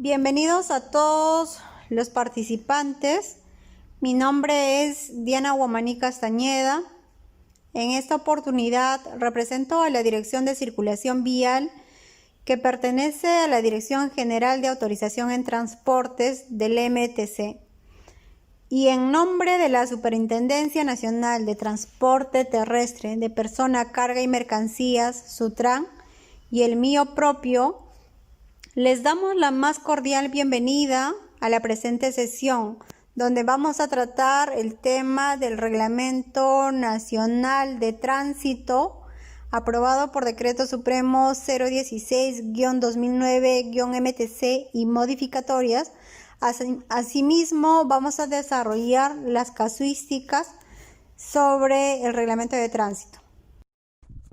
Bienvenidos a todos los participantes. Mi nombre es Diana Guamaní Castañeda. En esta oportunidad represento a la Dirección de Circulación Vial, que pertenece a la Dirección General de Autorización en Transportes del MTC. Y en nombre de la Superintendencia Nacional de Transporte Terrestre de Persona, Carga y Mercancías, SUTRAN, y el mío propio, les damos la más cordial bienvenida a la presente sesión, donde vamos a tratar el tema del Reglamento Nacional de Tránsito, aprobado por Decreto Supremo 016-2009-MTC y modificatorias. Asimismo, vamos a desarrollar las casuísticas sobre el Reglamento de Tránsito.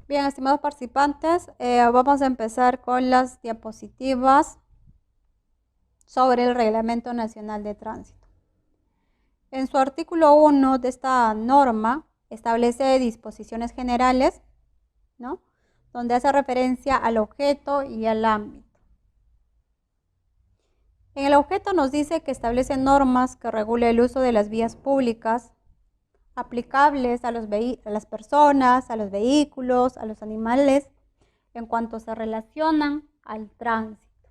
Bien, estimados participantes, vamos a empezar con las diapositivas sobre el Reglamento Nacional de Tránsito. En su artículo 1 de esta norma establece disposiciones generales, ¿no?, donde hace referencia al objeto y al ámbito. En el objeto nos dice que establece normas que regulan el uso de las vías públicas aplicables a las personas, a los vehículos, a los animales, en cuanto se relacionan al tránsito.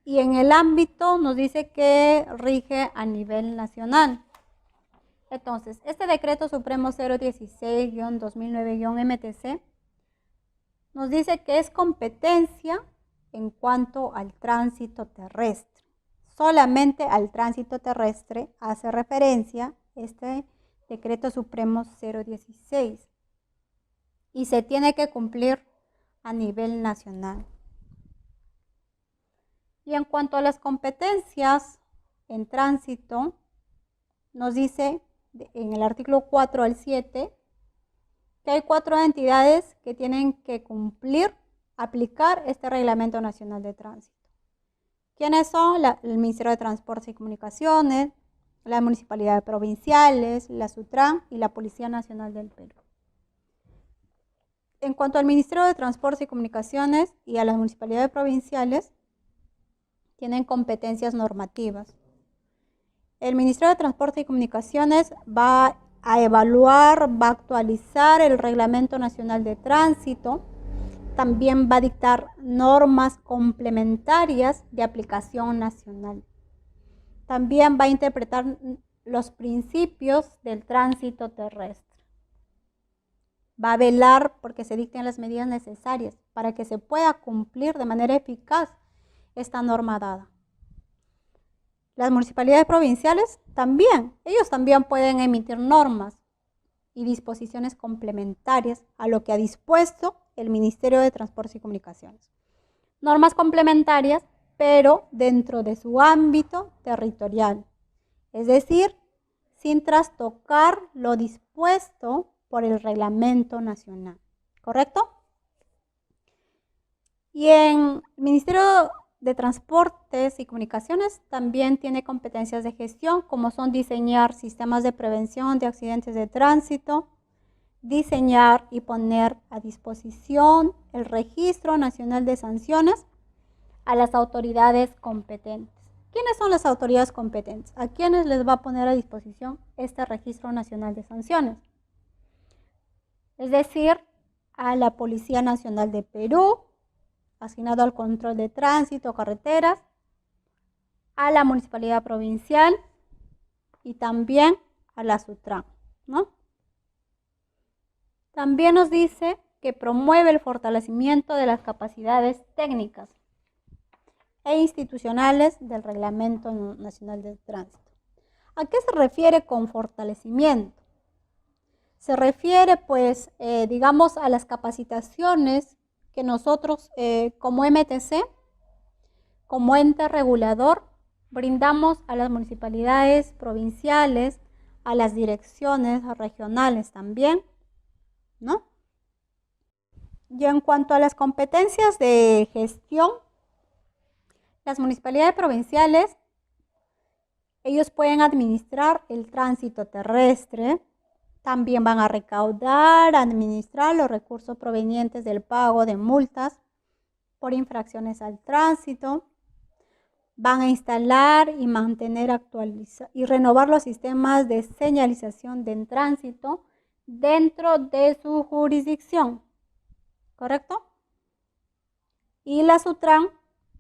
Y en el ámbito nos dice que rige a nivel nacional. Entonces, este Decreto Supremo 016-2009-MTC nos dice que es competencia en cuanto al tránsito terrestre. Solamente al tránsito terrestre hace referencia este Decreto Supremo 016 y se tiene que cumplir a nivel nacional. Y en cuanto a las competencias en tránsito, nos dice en el artículo 4 al 7 que hay 4 entidades que tienen que aplicar este Reglamento Nacional de Tránsito. ¿Quiénes son? El Ministerio de Transportes y Comunicaciones, las municipalidades provinciales, la SUTRAN y la Policía Nacional del Perú. En cuanto al Ministerio de Transportes y Comunicaciones y a las municipalidades provinciales, tienen competencias normativas. El Ministerio de Transportes y Comunicaciones va a evaluar, va a actualizar el Reglamento Nacional de Tránsito. También va a dictar normas complementarias de aplicación nacional. También va a interpretar los principios del tránsito terrestre. Va a velar porque se dicten las medidas necesarias para que se pueda cumplir de manera eficaz esta norma dada. Las municipalidades provinciales ellos también pueden emitir normas y disposiciones complementarias a lo que ha dispuesto el Ministerio de Transportes y Comunicaciones. Normas complementarias, pero dentro de su ámbito territorial, es decir, sin trastocar lo dispuesto por el Reglamento Nacional, ¿correcto? Y en el Ministerio de Transportes y Comunicaciones también tiene competencias de gestión, como son diseñar sistemas de prevención de accidentes de tránsito, diseñar y poner a disposición el Registro Nacional de Sanciones a las autoridades competentes. ¿Quiénes son las autoridades competentes? ¿A quiénes les va a poner a disposición este Registro Nacional de Sanciones? Es decir, a la Policía Nacional de Perú, asignado al control de tránsito, carreteras, a la Municipalidad Provincial y también a la SUTRAN, ¿no? También nos dice que promueve el fortalecimiento de las capacidades técnicas e institucionales del Reglamento Nacional de Tránsito. ¿A qué se refiere con fortalecimiento? Se refiere, pues, digamos, a las capacitaciones que nosotros, como MTC, como ente regulador, brindamos a las municipalidades provinciales, a las direcciones regionales también, ¿no? Y en cuanto a las competencias de gestión, las municipalidades provinciales, ellos pueden administrar el tránsito terrestre, también van a recaudar, administrar los recursos provenientes del pago de multas por infracciones al tránsito. Van a instalar y mantener y renovar los sistemas de señalización de tránsito dentro de su jurisdicción, ¿correcto? Y la SUTRAN,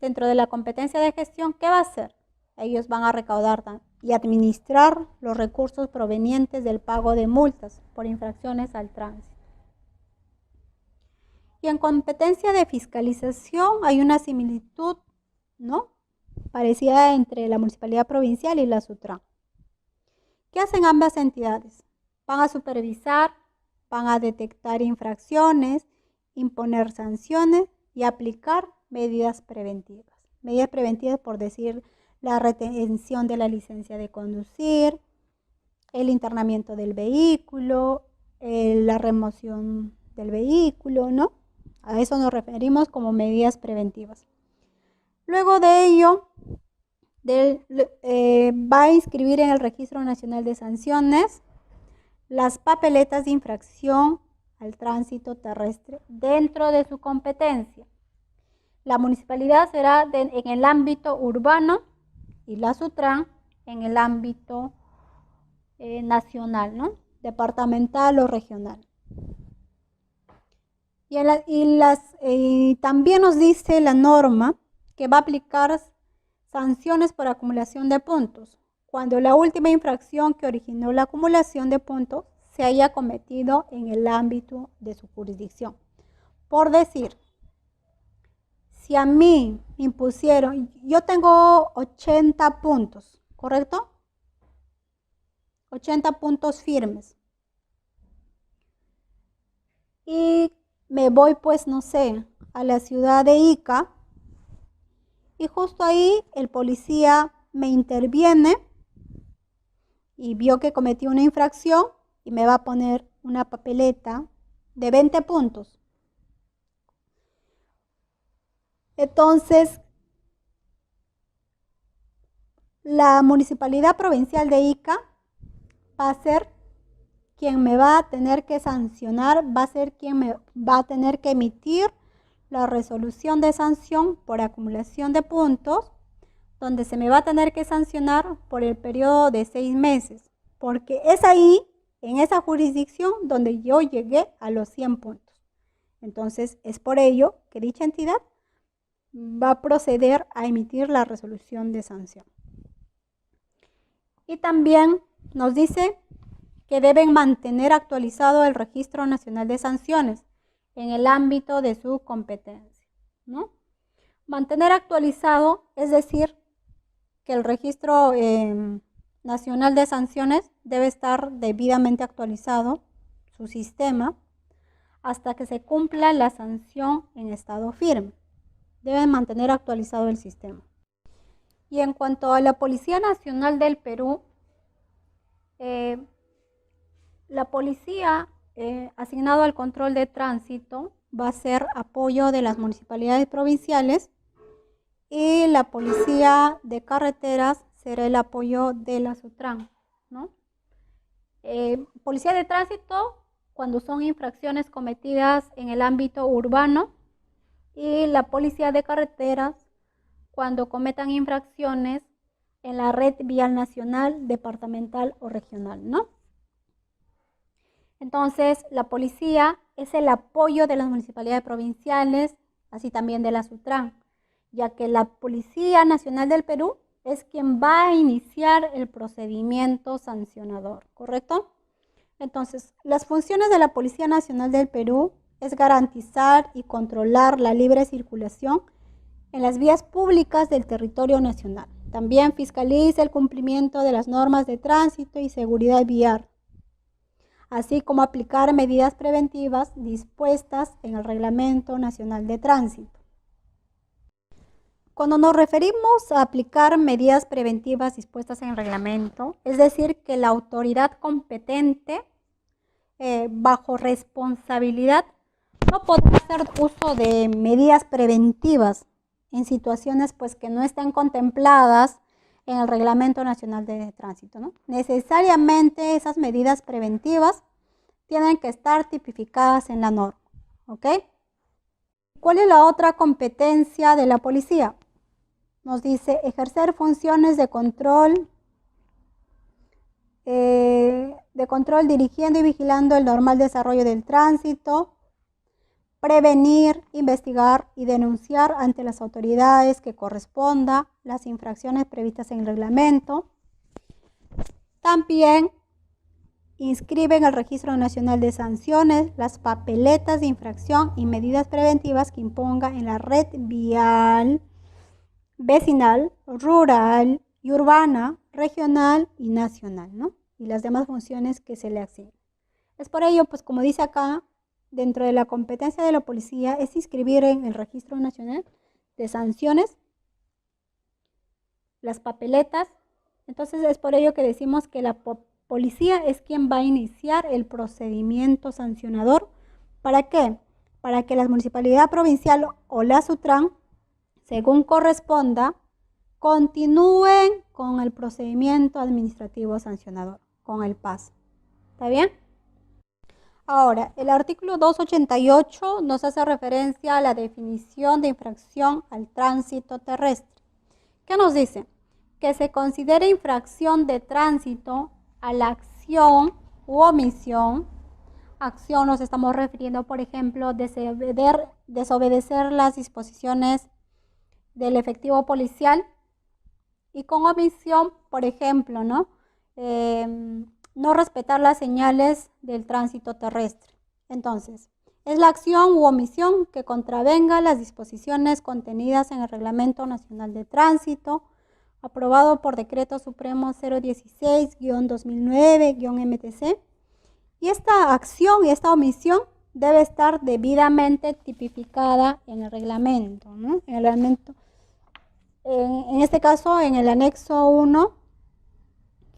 dentro de la competencia de gestión, ¿qué va a hacer? Ellos van a recaudar y administrar los recursos provenientes del pago de multas por infracciones al tránsito. Y en competencia de fiscalización hay una similitud, ¿no?, parecida entre la Municipalidad Provincial y la SUTRAN. ¿Qué hacen ambas entidades? Van a supervisar, van a detectar infracciones, imponer sanciones y aplicar medidas preventivas. Medidas preventivas, por decir, la retención de la licencia de conducir, el internamiento del vehículo, la remoción del vehículo, ¿no? A eso nos referimos como medidas preventivas. Luego de ello, va a inscribir en el Registro Nacional de Sanciones las papeletas de infracción al tránsito terrestre dentro de su competencia. La municipalidad será en el ámbito urbano y la SUTRAN en el ámbito nacional, ¿no?, departamental o regional. Y también nos dice la norma que va a aplicar sanciones por acumulación de puntos cuando la última infracción que originó la acumulación de puntos se haya cometido en el ámbito de su jurisdicción. Por decir, si a mí me impusieron, yo tengo 80 puntos, ¿correcto? 80 puntos firmes. Y me voy, pues, no sé, a la ciudad de Ica, y justo ahí el policía me interviene y vio que cometí una infracción y me va a poner una papeleta de 20 puntos. Entonces, la Municipalidad Provincial de Ica va a ser quien me va a tener que sancionar, va a ser quien me va a tener que emitir la resolución de sanción por acumulación de puntos, donde se me va a tener que sancionar por el periodo de 6 meses, porque es ahí, en esa jurisdicción, donde yo llegué a los 100 puntos. Entonces, es por ello que dicha entidad va a proceder a emitir la resolución de sanción. Y también nos dice que deben mantener actualizado el Registro Nacional de Sanciones en el ámbito de su competencia, ¿no? Mantener actualizado, es decir, que el Registro Nacional de Sanciones debe estar debidamente actualizado, su sistema, hasta que se cumpla la sanción en estado firme. Deben mantener actualizado el sistema. Y en cuanto a la Policía Nacional del Perú, la policía asignado al control de tránsito va a ser apoyo de las municipalidades provinciales y la policía de carreteras será el apoyo de la SUTRAN, ¿no? Policía de tránsito cuando son infracciones cometidas en el ámbito urbano y la policía de carreteras cuando cometan infracciones en la red vial nacional, departamental o regional, ¿no? Entonces, la policía es el apoyo de las municipalidades provinciales, así también de la SUTRAN, ya que la Policía Nacional del Perú es quien va a iniciar el procedimiento sancionador, ¿correcto? Entonces, las funciones de la Policía Nacional del Perú es garantizar y controlar la libre circulación en las vías públicas del territorio nacional. También fiscaliza el cumplimiento de las normas de tránsito y seguridad vial, así como aplicar medidas preventivas dispuestas en el Reglamento Nacional de Tránsito. Cuando nos referimos a aplicar medidas preventivas dispuestas en el reglamento, es decir, que la autoridad competente, bajo responsabilidad, no podrá hacer uso de medidas preventivas en situaciones pues, que no estén contempladas en el Reglamento Nacional de Tránsito, ¿no? Necesariamente esas medidas preventivas tienen que estar tipificadas en la norma, ¿ok? cuál es la otra competencia de la policía? Nos dice ejercer funciones de control dirigiendo y vigilando el normal desarrollo del tránsito, prevenir, investigar y denunciar ante las autoridades que corresponda las infracciones previstas en el reglamento. También inscribe en el Registro Nacional de Sanciones las papeletas de infracción y medidas preventivas que imponga en la red vial, vecinal, rural y urbana, regional y nacional, ¿no? Y las demás funciones que se le asignan. Es por ello, pues como dice acá, dentro de la competencia de la policía es inscribir en el Registro Nacional de Sanciones las papeletas. Entonces es por ello que decimos que la policía es quien va a iniciar el procedimiento sancionador. ¿Para qué? Para que la municipalidad provincial o la SUTRAN, según corresponda, continúen con el procedimiento administrativo sancionador, con el PAS. ¿Está bien? Ahora, el artículo 288 nos hace referencia a la definición de infracción al tránsito terrestre. ¿Qué nos dice? Que se considera infracción de tránsito a la acción u omisión. Acción nos estamos refiriendo, por ejemplo, desobedecer las disposiciones del efectivo policial, y con omisión, por ejemplo, no respetar las señales del tránsito terrestre. Entonces, es la acción u omisión que contravenga las disposiciones contenidas en el Reglamento Nacional de Tránsito, aprobado por Decreto Supremo 016-2009-MTC. Y esta acción y esta omisión debe estar debidamente tipificada en el reglamento, ¿no? En el reglamento. En este caso, en el anexo 1,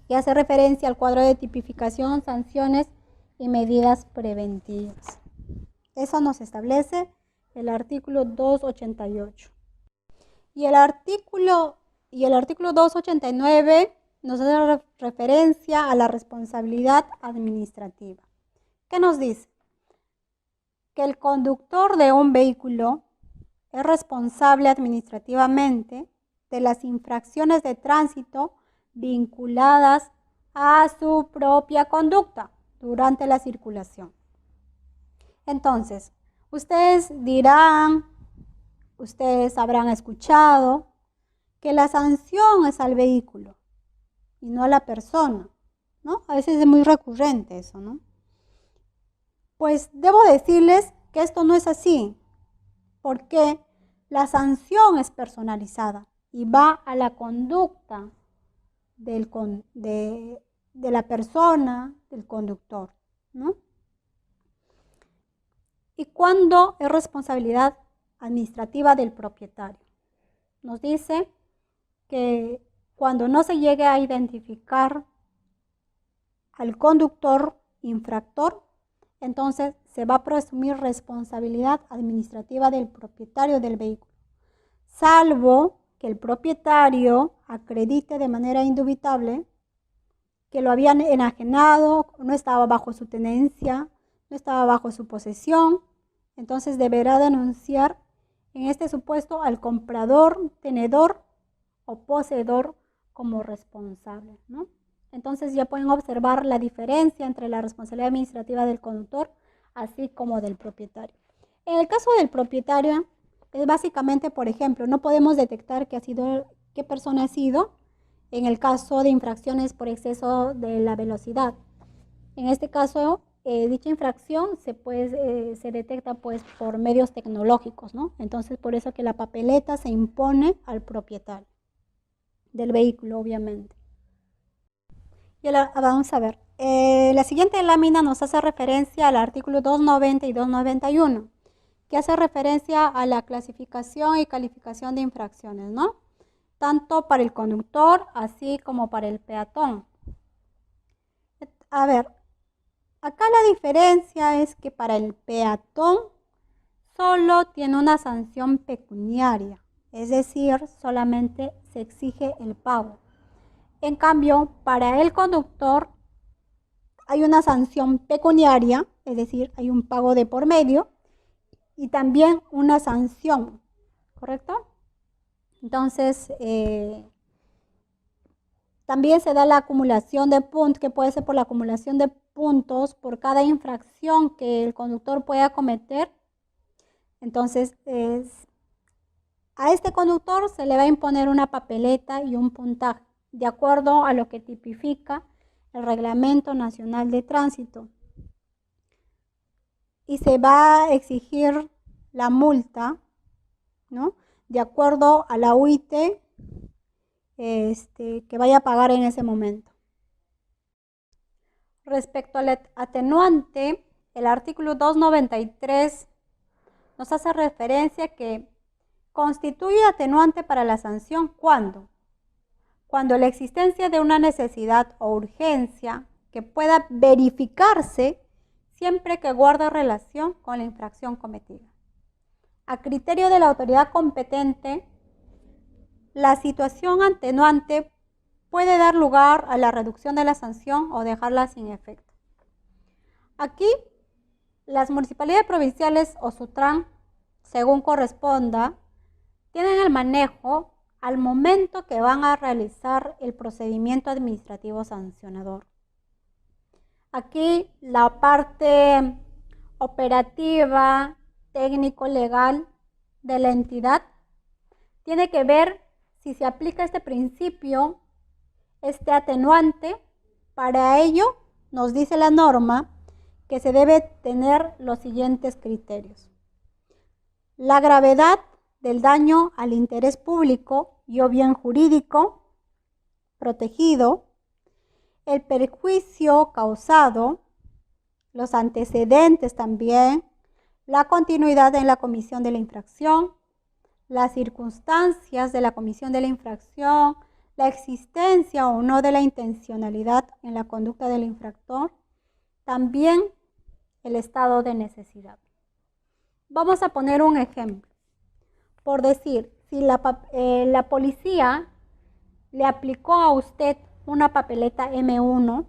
que hace referencia al cuadro de tipificación, sanciones y medidas preventivas. Eso nos establece el artículo 288. Y el artículo 289 nos hace referencia a la responsabilidad administrativa. ¿Qué nos dice? Que el conductor de un vehículo es responsable administrativamente de las infracciones de tránsito vinculadas a su propia conducta durante la circulación. Entonces, ustedes habrán escuchado que la sanción es al vehículo y no a la persona, ¿no? A veces es muy recurrente eso, ¿no? Pues debo decirles que esto no es así, porque la sanción es personalizada y va a la conducta de la persona, del conductor, ¿no? ¿Y cuándo es responsabilidad administrativa del propietario? Nos dice que cuando no se llegue a identificar al conductor infractor, entonces se va a presumir responsabilidad administrativa del propietario del vehículo, salvo que el propietario acredite de manera indubitable que lo habían enajenado, no estaba bajo su tenencia, no estaba bajo su posesión. Entonces deberá denunciar en este supuesto al comprador, tenedor o poseedor como responsable, ¿no? Entonces ya pueden observar la diferencia entre la responsabilidad administrativa del conductor así como del propietario. En el caso del propietario, es básicamente, por ejemplo, no podemos detectar qué persona ha sido en el caso de infracciones por exceso de la velocidad. En este caso, dicha infracción se detecta pues por medios tecnológicos, ¿no? Entonces, por eso que la papeleta se impone al propietario del vehículo, obviamente. Y ahora vamos a ver. La siguiente lámina nos hace referencia al artículo 290 y 291, que hace referencia a la clasificación y calificación de infracciones, ¿no? Tanto para el conductor así como para el peatón. A ver, acá la diferencia es que para el peatón solo tiene una sanción pecuniaria, es decir, solamente se exige el pago. En cambio, para el conductor hay una sanción pecuniaria, es decir, hay un pago de por medio, y también una sanción, ¿correcto? Entonces, también se da la acumulación de puntos, que puede ser por la acumulación de puntos por cada infracción que el conductor pueda cometer. Entonces, a este conductor se le va a imponer una papeleta y un puntaje, de acuerdo a lo que tipifica el Reglamento Nacional de Tránsito. Y se va a exigir la multa, ¿no?, de acuerdo a la UIT que vaya a pagar en ese momento. Respecto al atenuante, el artículo 293 nos hace referencia que constituye atenuante para la sanción cuando la existencia de una necesidad o urgencia que pueda verificarse siempre que guarde relación con la infracción cometida. A criterio de la autoridad competente, la situación atenuante puede dar lugar a la reducción de la sanción o dejarla sin efecto. Aquí, las municipalidades provinciales o SUTRAN, según corresponda, tienen el manejo al momento que van a realizar el procedimiento administrativo sancionador. Aquí la parte operativa, técnico-legal de la entidad tiene que ver si se aplica este principio, este atenuante. Para ello, nos dice la norma que se debe tener los siguientes criterios: la gravedad del daño al interés público y o bien jurídico protegido, el perjuicio causado, los antecedentes también, la continuidad en la comisión de la infracción, las circunstancias de la comisión de la infracción, la existencia o no de la intencionalidad en la conducta del infractor, también el estado de necesidad. Vamos a poner un ejemplo. Por decir, si la policía le aplicó a usted una papeleta M1,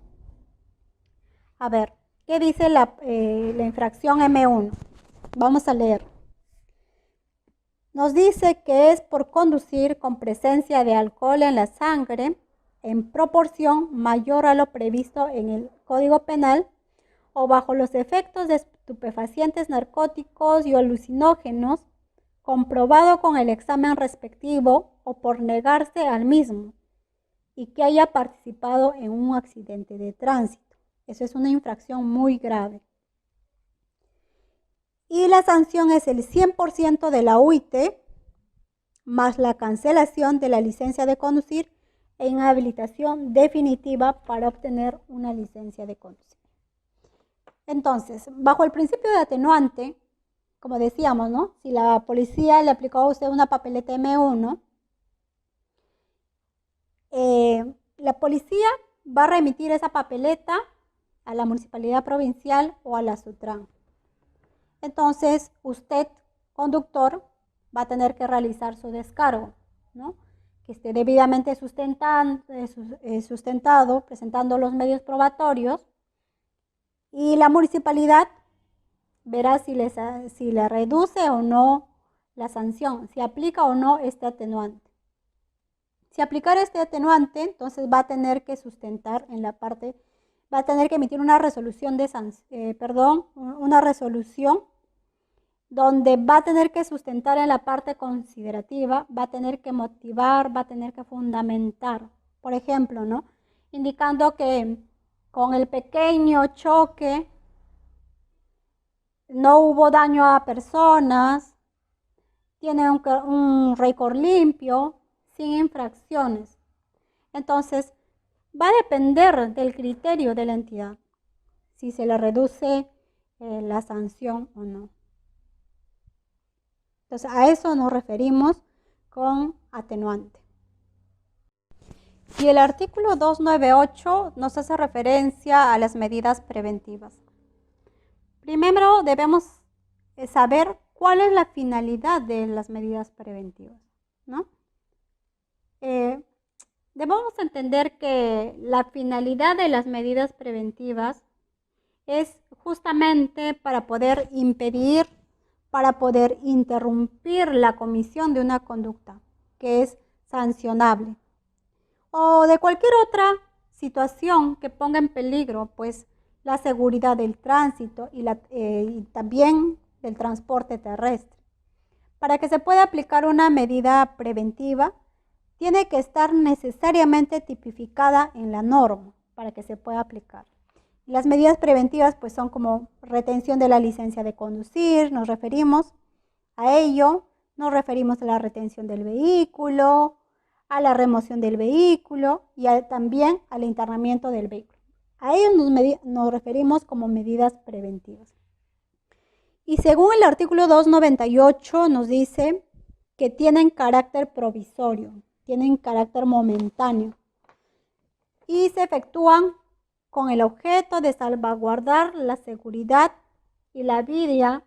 a ver, ¿qué dice la infracción M1? Vamos a leer. Nos dice que es por conducir con presencia de alcohol en la sangre en proporción mayor a lo previsto en el Código Penal o bajo los efectos de estupefacientes, narcóticos y alucinógenos, comprobado con el examen respectivo o por negarse al mismo, y que haya participado en un accidente de tránsito. Eso es una infracción muy grave. Y la sanción es el 100% de la UIT más la cancelación de la licencia de conducir e inhabilitación definitiva para obtener una licencia de conducir. Entonces, bajo el principio de atenuante, como decíamos, ¿no?, si la policía le aplicó a usted una papeleta M1, la policía va a remitir esa papeleta a la municipalidad provincial o a la SUTRAN. Entonces, usted, conductor, va a tener que realizar su descargo, ¿no?, que esté debidamente sustentado, presentando los medios probatorios, y la municipalidad verá si le reduce o no la sanción, si aplica o no este atenuante. Si aplicar este atenuante, entonces va a tener que sustentar en la parte, va a tener que emitir una resolución una resolución donde va a tener que sustentar en la parte considerativa, va a tener que motivar, va a tener que fundamentar. Por ejemplo, ¿no?, indicando que con el pequeño choque no hubo daño a personas, tiene un récord limpio, sin infracciones. Entonces, va a depender del criterio de la entidad, si se le reduce la sanción o no. Entonces, a eso nos referimos con atenuante. Y el artículo 298 nos hace referencia a las medidas preventivas. Primero debemos saber cuál es la finalidad de las medidas preventivas, ¿no? Debemos entender que la finalidad de las medidas preventivas es justamente para poder impedir, para poder interrumpir la comisión de una conducta que es sancionable o de cualquier otra situación que ponga en peligro pues la seguridad del tránsito y también del transporte terrestre. Para que se pueda aplicar una medida preventiva, tiene que estar necesariamente tipificada en la norma para que se pueda aplicar. Las medidas preventivas pues son como retención de la licencia de conducir, nos referimos a ello, nos referimos a la retención del vehículo, a la remoción del vehículo y también al internamiento del vehículo. A ello nos referimos como medidas preventivas. Y según el artículo 298 nos dice que tienen carácter provisorio, tienen carácter momentáneo y se efectúan con el objeto de salvaguardar la seguridad y la vida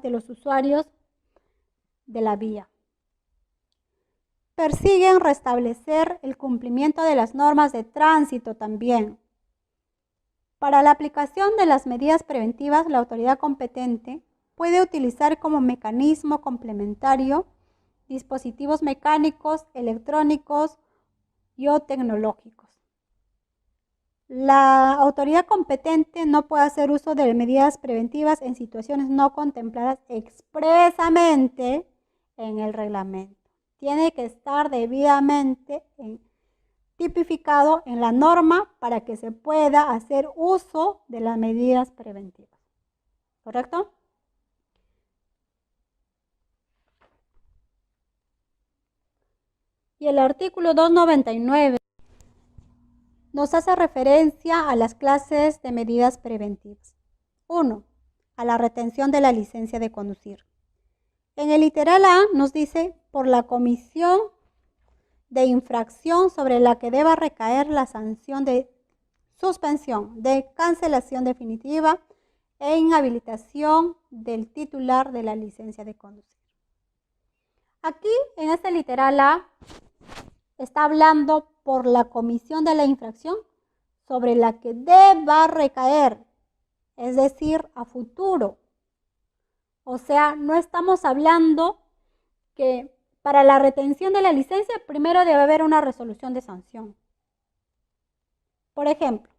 de los usuarios de la vía. Persiguen restablecer el cumplimiento de las normas de tránsito también. Para la aplicación de las medidas preventivas, la autoridad competente puede utilizar como mecanismo complementario dispositivos mecánicos, electrónicos y o tecnológicos. La autoridad competente no puede hacer uso de medidas preventivas en situaciones no contempladas expresamente en el reglamento. Tiene que estar debidamente tipificado en la norma para que se pueda hacer uso de las medidas preventivas. ¿Correcto? Y el artículo 299 nos hace referencia a las clases de medidas preventivas. 1. A la retención de la licencia de conducir. En el literal A nos dice por la comisión de infracción sobre la que deba recaer la sanción de suspensión, de cancelación definitiva e inhabilitación del titular de la licencia de conducir. Aquí en este literal A está hablando por la comisión de la infracción sobre la que deba recaer, es decir, a futuro. O sea, no estamos hablando que para la retención de la licencia primero debe haber una resolución de sanción. Por ejemplo,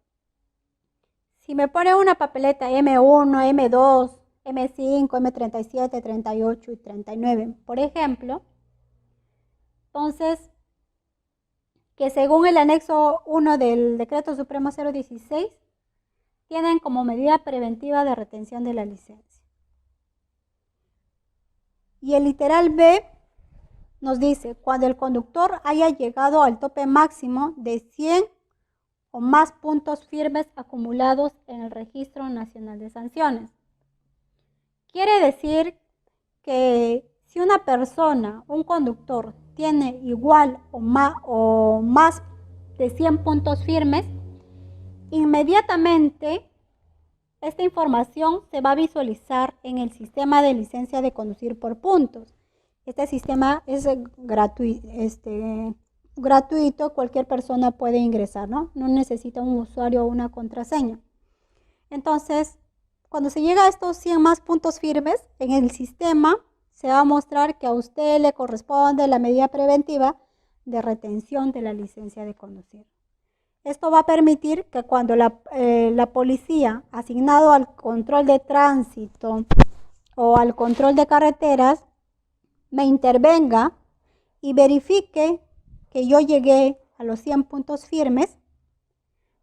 si me pone una papeleta M1, M2, M5, M37, 38 y 39, por ejemplo, entonces, que según el anexo 1 del Decreto Supremo 016, tienen como medida preventiva de retención de la licencia. Y el literal B nos dice, cuando el conductor haya llegado al tope máximo de 100 o más puntos firmes acumulados en el Registro Nacional de Sanciones. Quiere decir que si una persona, un conductor, tiene igual o más de 100 puntos firmes, inmediatamente esta información se va a visualizar en el sistema de licencia de conducir por puntos. Este sistema es gratuito, cualquier persona puede ingresar, ¿no? No necesita un usuario o una contraseña. Entonces, cuando se llega a estos 100 más puntos firmes, en el sistema se va a mostrar que a usted le corresponde la medida preventiva de retención de la licencia de conducir. Esto va a permitir que cuando la policía, asignado al control de tránsito o al control de carreteras, me intervenga y verifique que yo llegué a los 100 puntos firmes,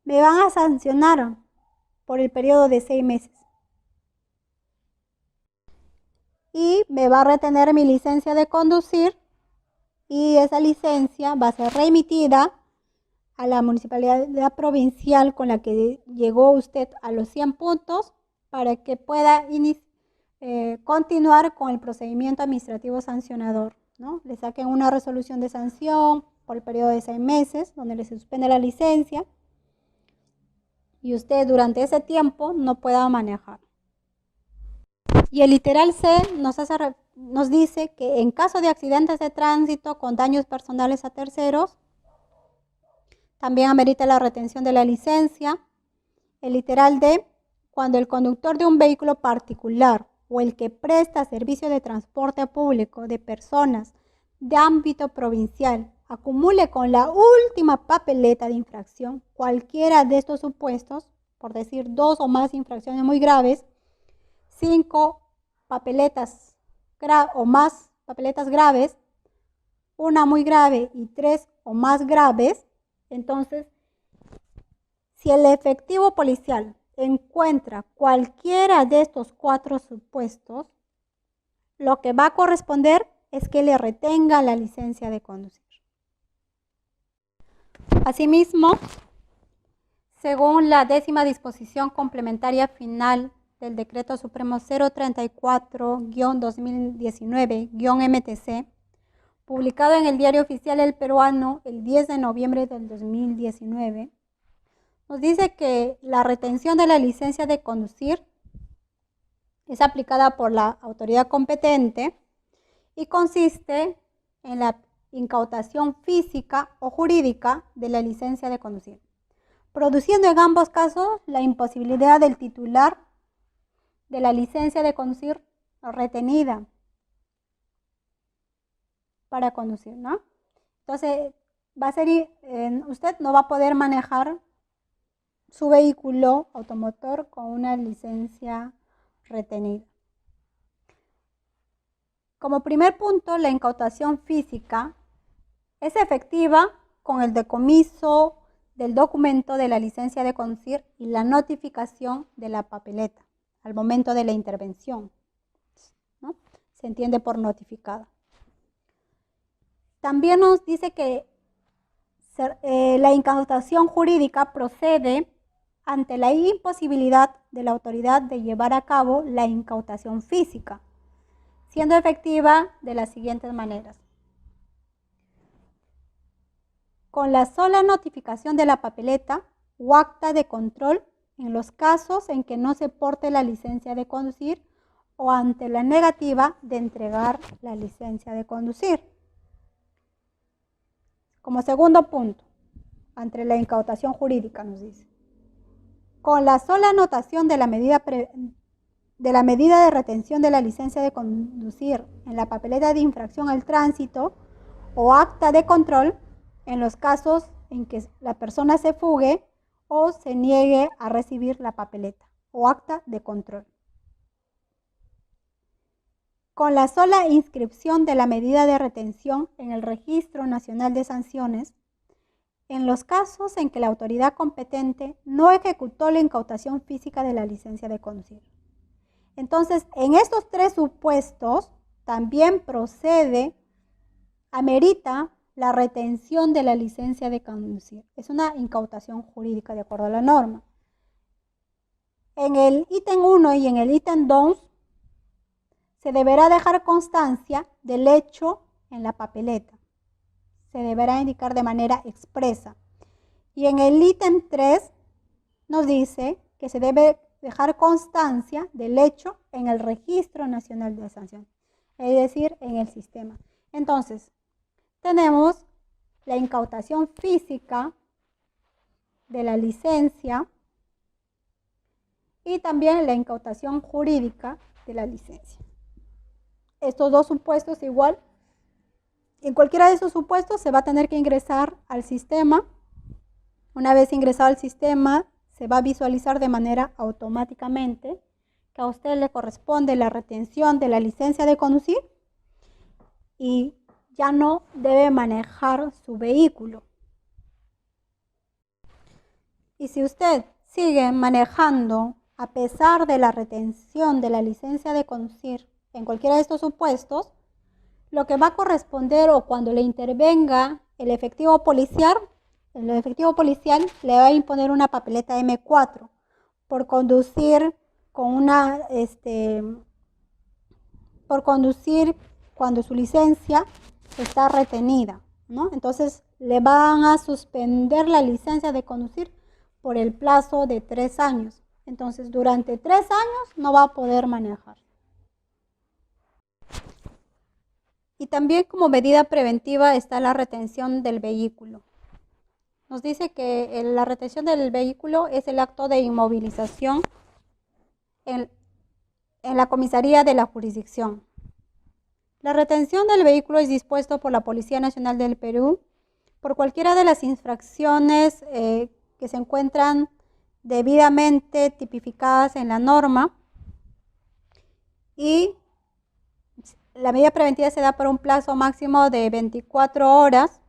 me van a sancionar por el periodo de 6 meses. Y me va a retener mi licencia de conducir y esa licencia va a ser remitida a la municipalidad provincial con la que llegó usted a los 100 puntos para que pueda continuar con el procedimiento administrativo sancionador, ¿no? Le saquen una resolución de sanción por el periodo de 6 meses, donde le suspende la licencia y usted durante ese tiempo no pueda manejar. Y el literal C nos dice que en caso de accidentes de tránsito con daños personales a terceros, también amerita la retención de la licencia. El literal D, cuando el conductor de un vehículo particular o el que presta servicio de transporte público de personas de ámbito provincial acumule con la última papeleta de infracción cualquiera de estos supuestos, por decir 2 o más infracciones muy graves, 5 papeletas o más papeletas graves, una muy grave y 3 o más graves, entonces, si el efectivo policial encuentra cualquiera de estos 4 supuestos, lo que va a corresponder es que le retenga la licencia de conducir. Asimismo, según la 10ª disposición complementaria final del Decreto Supremo 034-2019-MTC, publicado en el Diario Oficial El Peruano el 10 de noviembre del 2019, nos dice que la retención de la licencia de conducir es aplicada por la autoridad competente y consiste en la incautación física o jurídica de la licencia de conducir, produciendo en ambos casos la imposibilidad del titular de la licencia de conducir retenida para conducir, ¿no? Entonces, usted no va a poder manejar su vehículo automotor con una licencia retenida. Como primer punto, la incautación física es efectiva con el decomiso del documento de la licencia de conducir y la notificación de la papeleta al momento de la intervención, ¿no? Se entiende por notificada. También nos dice que la incautación jurídica procede ante la imposibilidad de la autoridad de llevar a cabo la incautación física, siendo efectiva de las siguientes maneras. Con la sola notificación de la papeleta o acta de control en los casos en que no se porte la licencia de conducir o ante la negativa de entregar la licencia de conducir. Como segundo punto, ante la incautación jurídica nos dice, con la sola anotación de la medida de retención de la licencia de conducir en la papeleta de infracción al tránsito o acta de control en los casos en que la persona se fugue o se niegue a recibir la papeleta o acta de control. Con la sola inscripción de la medida de retención en el Registro Nacional de Sanciones, en los casos en que la autoridad competente no ejecutó la incautación física de la licencia de conducir. Entonces, en estos 3 supuestos, también amerita la retención de la licencia de conducir. Es una incautación jurídica de acuerdo a la norma. En el ítem 1 y en el ítem 2, se deberá dejar constancia del hecho en la papeleta. Se deberá indicar de manera expresa. Y en el ítem 3 nos dice que se debe dejar constancia del hecho en el Registro Nacional de Sanciones, es decir, en el sistema. Entonces, tenemos la incautación física de la licencia y también la incautación jurídica de la licencia. Estos 2 supuestos igual, en cualquiera de esos supuestos se va a tener que ingresar al sistema. Una vez ingresado al sistema, se va a visualizar de manera automáticamente que a usted le corresponde la retención de la licencia de conducir y ya no debe manejar su vehículo. Y si usted sigue manejando a pesar de la retención de la licencia de conducir en cualquiera de estos supuestos, lo que va a corresponder o cuando le intervenga el efectivo policial le va a imponer una papeleta M4 por conducir por conducir cuando su licencia está retenida, ¿no? Entonces le van a suspender la licencia de conducir por el plazo de 3 años. Entonces durante 3 años no va a poder manejar. Y también como medida preventiva está la retención del vehículo. Nos dice que la retención del vehículo es el acto de inmovilización en en la comisaría de la jurisdicción. La retención del vehículo es dispuesto por la Policía Nacional del Perú por cualquiera de las infracciones que se encuentran debidamente tipificadas en la norma, y la medida preventiva se da por un plazo máximo de 24 horas.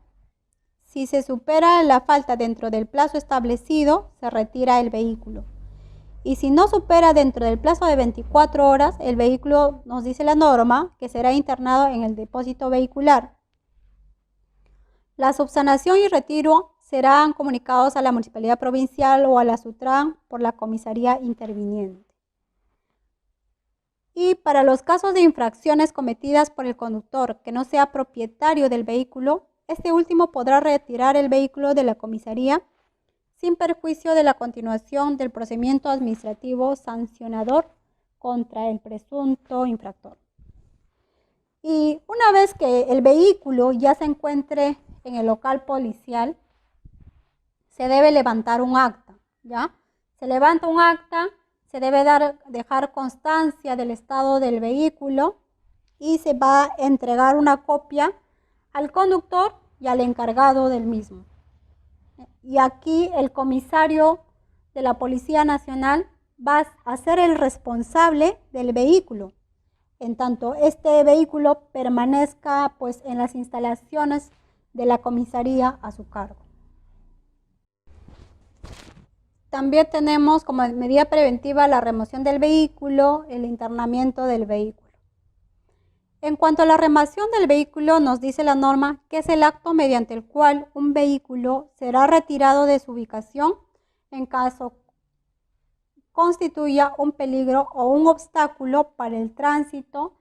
Si se supera la falta dentro del plazo establecido, se retira el vehículo. Y si no supera dentro del plazo de 24 horas, el vehículo, nos dice la norma, que será internado en el depósito vehicular. La subsanación y retiro serán comunicados a la Municipalidad Provincial o a la SUTRAN por la comisaría interviniente. Y para los casos de infracciones cometidas por el conductor que no sea propietario del vehículo, este último podrá retirar el vehículo de la comisaría sin perjuicio de la continuación del procedimiento administrativo sancionador contra el presunto infractor. Y una vez que el vehículo ya se encuentre en el local policial, se debe levantar un acta, ¿ya? Se levanta un acta, se debe dejar constancia del estado del vehículo y se va a entregar una copia al conductor y al encargado del mismo. Y aquí el comisario de la Policía Nacional va a ser el responsable del vehículo, en tanto este vehículo permanezca pues en las instalaciones de la comisaría a su cargo. También tenemos como medida preventiva la remoción del vehículo, el internamiento del vehículo. En cuanto a la remoción del vehículo, nos dice la norma que es el acto mediante el cual un vehículo será retirado de su ubicación en caso constituya un peligro o un obstáculo para el tránsito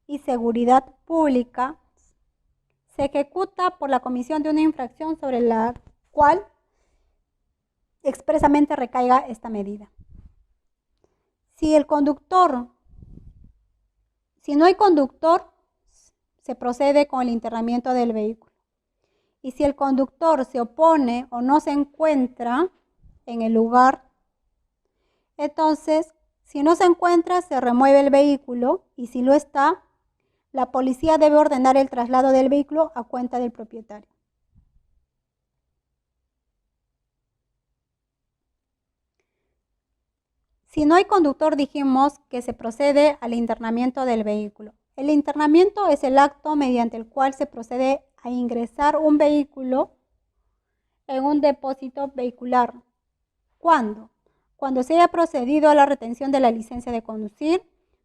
y seguridad pública. Se ejecuta por la comisión de una infracción sobre la cual expresamente recaiga esta medida. Si no hay conductor, se procede con el internamiento del vehículo. Y si el conductor se opone o no se encuentra en el lugar, entonces, si no se encuentra, se remueve el vehículo, y si lo está, la policía debe ordenar el traslado del vehículo a cuenta del propietario. Si no hay conductor, dijimos que se procede al internamiento del vehículo. El internamiento es el acto mediante el cual se procede a ingresar un vehículo en un depósito vehicular. ¿Cuándo? Cuando se haya procedido a la retención de la licencia de conducir,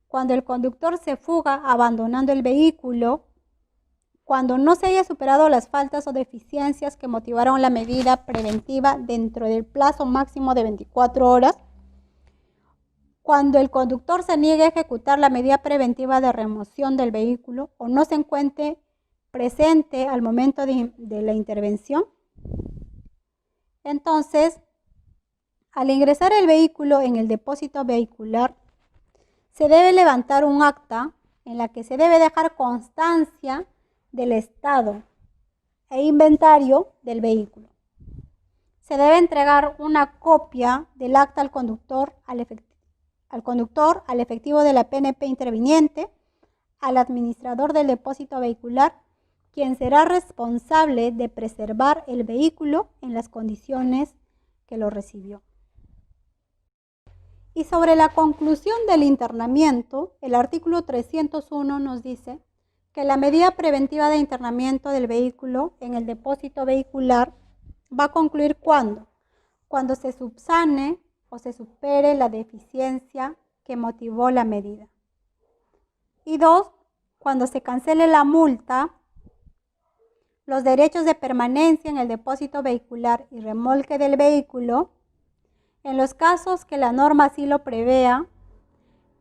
cuando el conductor se fuga abandonando el vehículo, cuando no se haya superado las faltas o deficiencias que motivaron la medida preventiva dentro del plazo máximo de 24 horas, cuando el conductor se niegue a ejecutar la medida preventiva de remoción del vehículo o no se encuentre presente al momento de la intervención. Entonces, al ingresar el vehículo en el depósito vehicular, se debe levantar un acta en la que se debe dejar constancia del estado e inventario del vehículo. Se debe entregar una copia del acta al conductor, al efectivo de la PNP interviniente, al administrador del depósito vehicular, quien será responsable de preservar el vehículo en las condiciones que lo recibió. Y sobre la conclusión del internamiento, el artículo 301 nos dice que la medida preventiva de internamiento del vehículo en el depósito vehicular va a concluir cuando se subsane o se supere la deficiencia que motivó la medida. Y 2, cuando se cancele la multa, los derechos de permanencia en el depósito vehicular y remolque del vehículo, en los casos que la norma así lo prevea.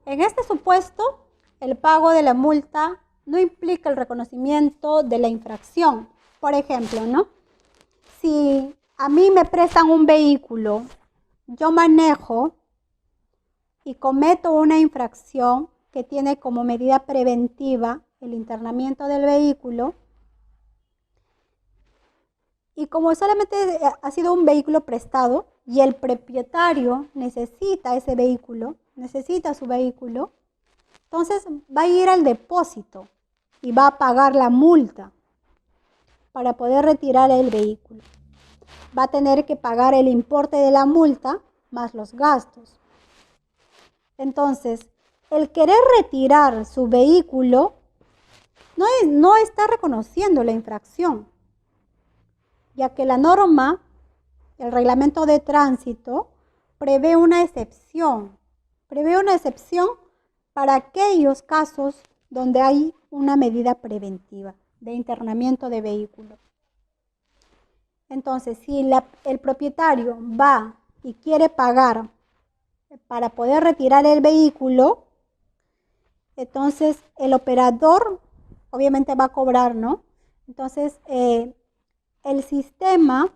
En este supuesto, el pago de la multa no implica el reconocimiento de la infracción. Por ejemplo, ¿no? Si a mí me prestan un vehículo, yo manejo y cometo una infracción que tiene como medida preventiva el internamiento del vehículo, y como solamente ha sido un vehículo prestado y el propietario necesita ese vehículo, necesita su vehículo, Entonces va a ir al depósito y va a pagar la multa para poder retirar el vehículo. Va a tener que pagar el importe de la multa más los gastos. Entonces, el querer retirar su vehículo no está reconociendo la infracción, ya que la norma, el reglamento de tránsito, prevé una excepción para aquellos casos donde hay una medida preventiva de internamiento de vehículo. Entonces, si el propietario va y quiere pagar para poder retirar el vehículo, entonces el operador obviamente va a cobrar, ¿no? Entonces, el sistema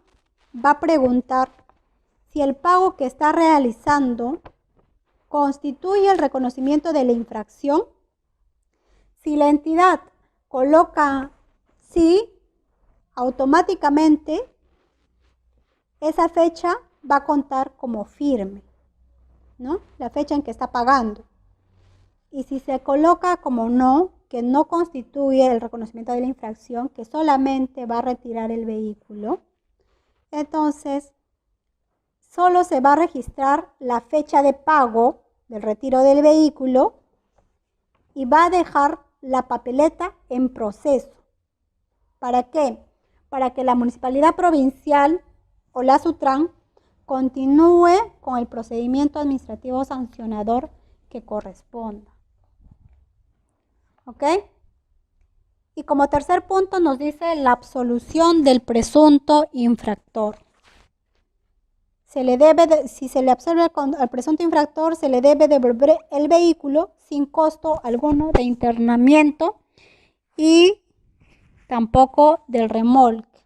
va a preguntar si el pago que está realizando constituye el reconocimiento de la infracción. Si la entidad coloca sí, automáticamente esa fecha va a contar como firme, ¿no? La fecha en que está pagando. Y si se coloca como no, que no constituye el reconocimiento de la infracción, que solamente va a retirar el vehículo, entonces solo se va a registrar la fecha de pago del retiro del vehículo y va a dejar la papeleta en proceso. ¿Para qué? Para que la Municipalidad Provincial o la SUTRAN continúe con el procedimiento administrativo sancionador que corresponda. ¿Ok? Y como tercer punto nos dice la absolución del presunto infractor. Si se le absuelve al presunto infractor, se le debe devolver el vehículo sin costo alguno de internamiento y tampoco del remolque.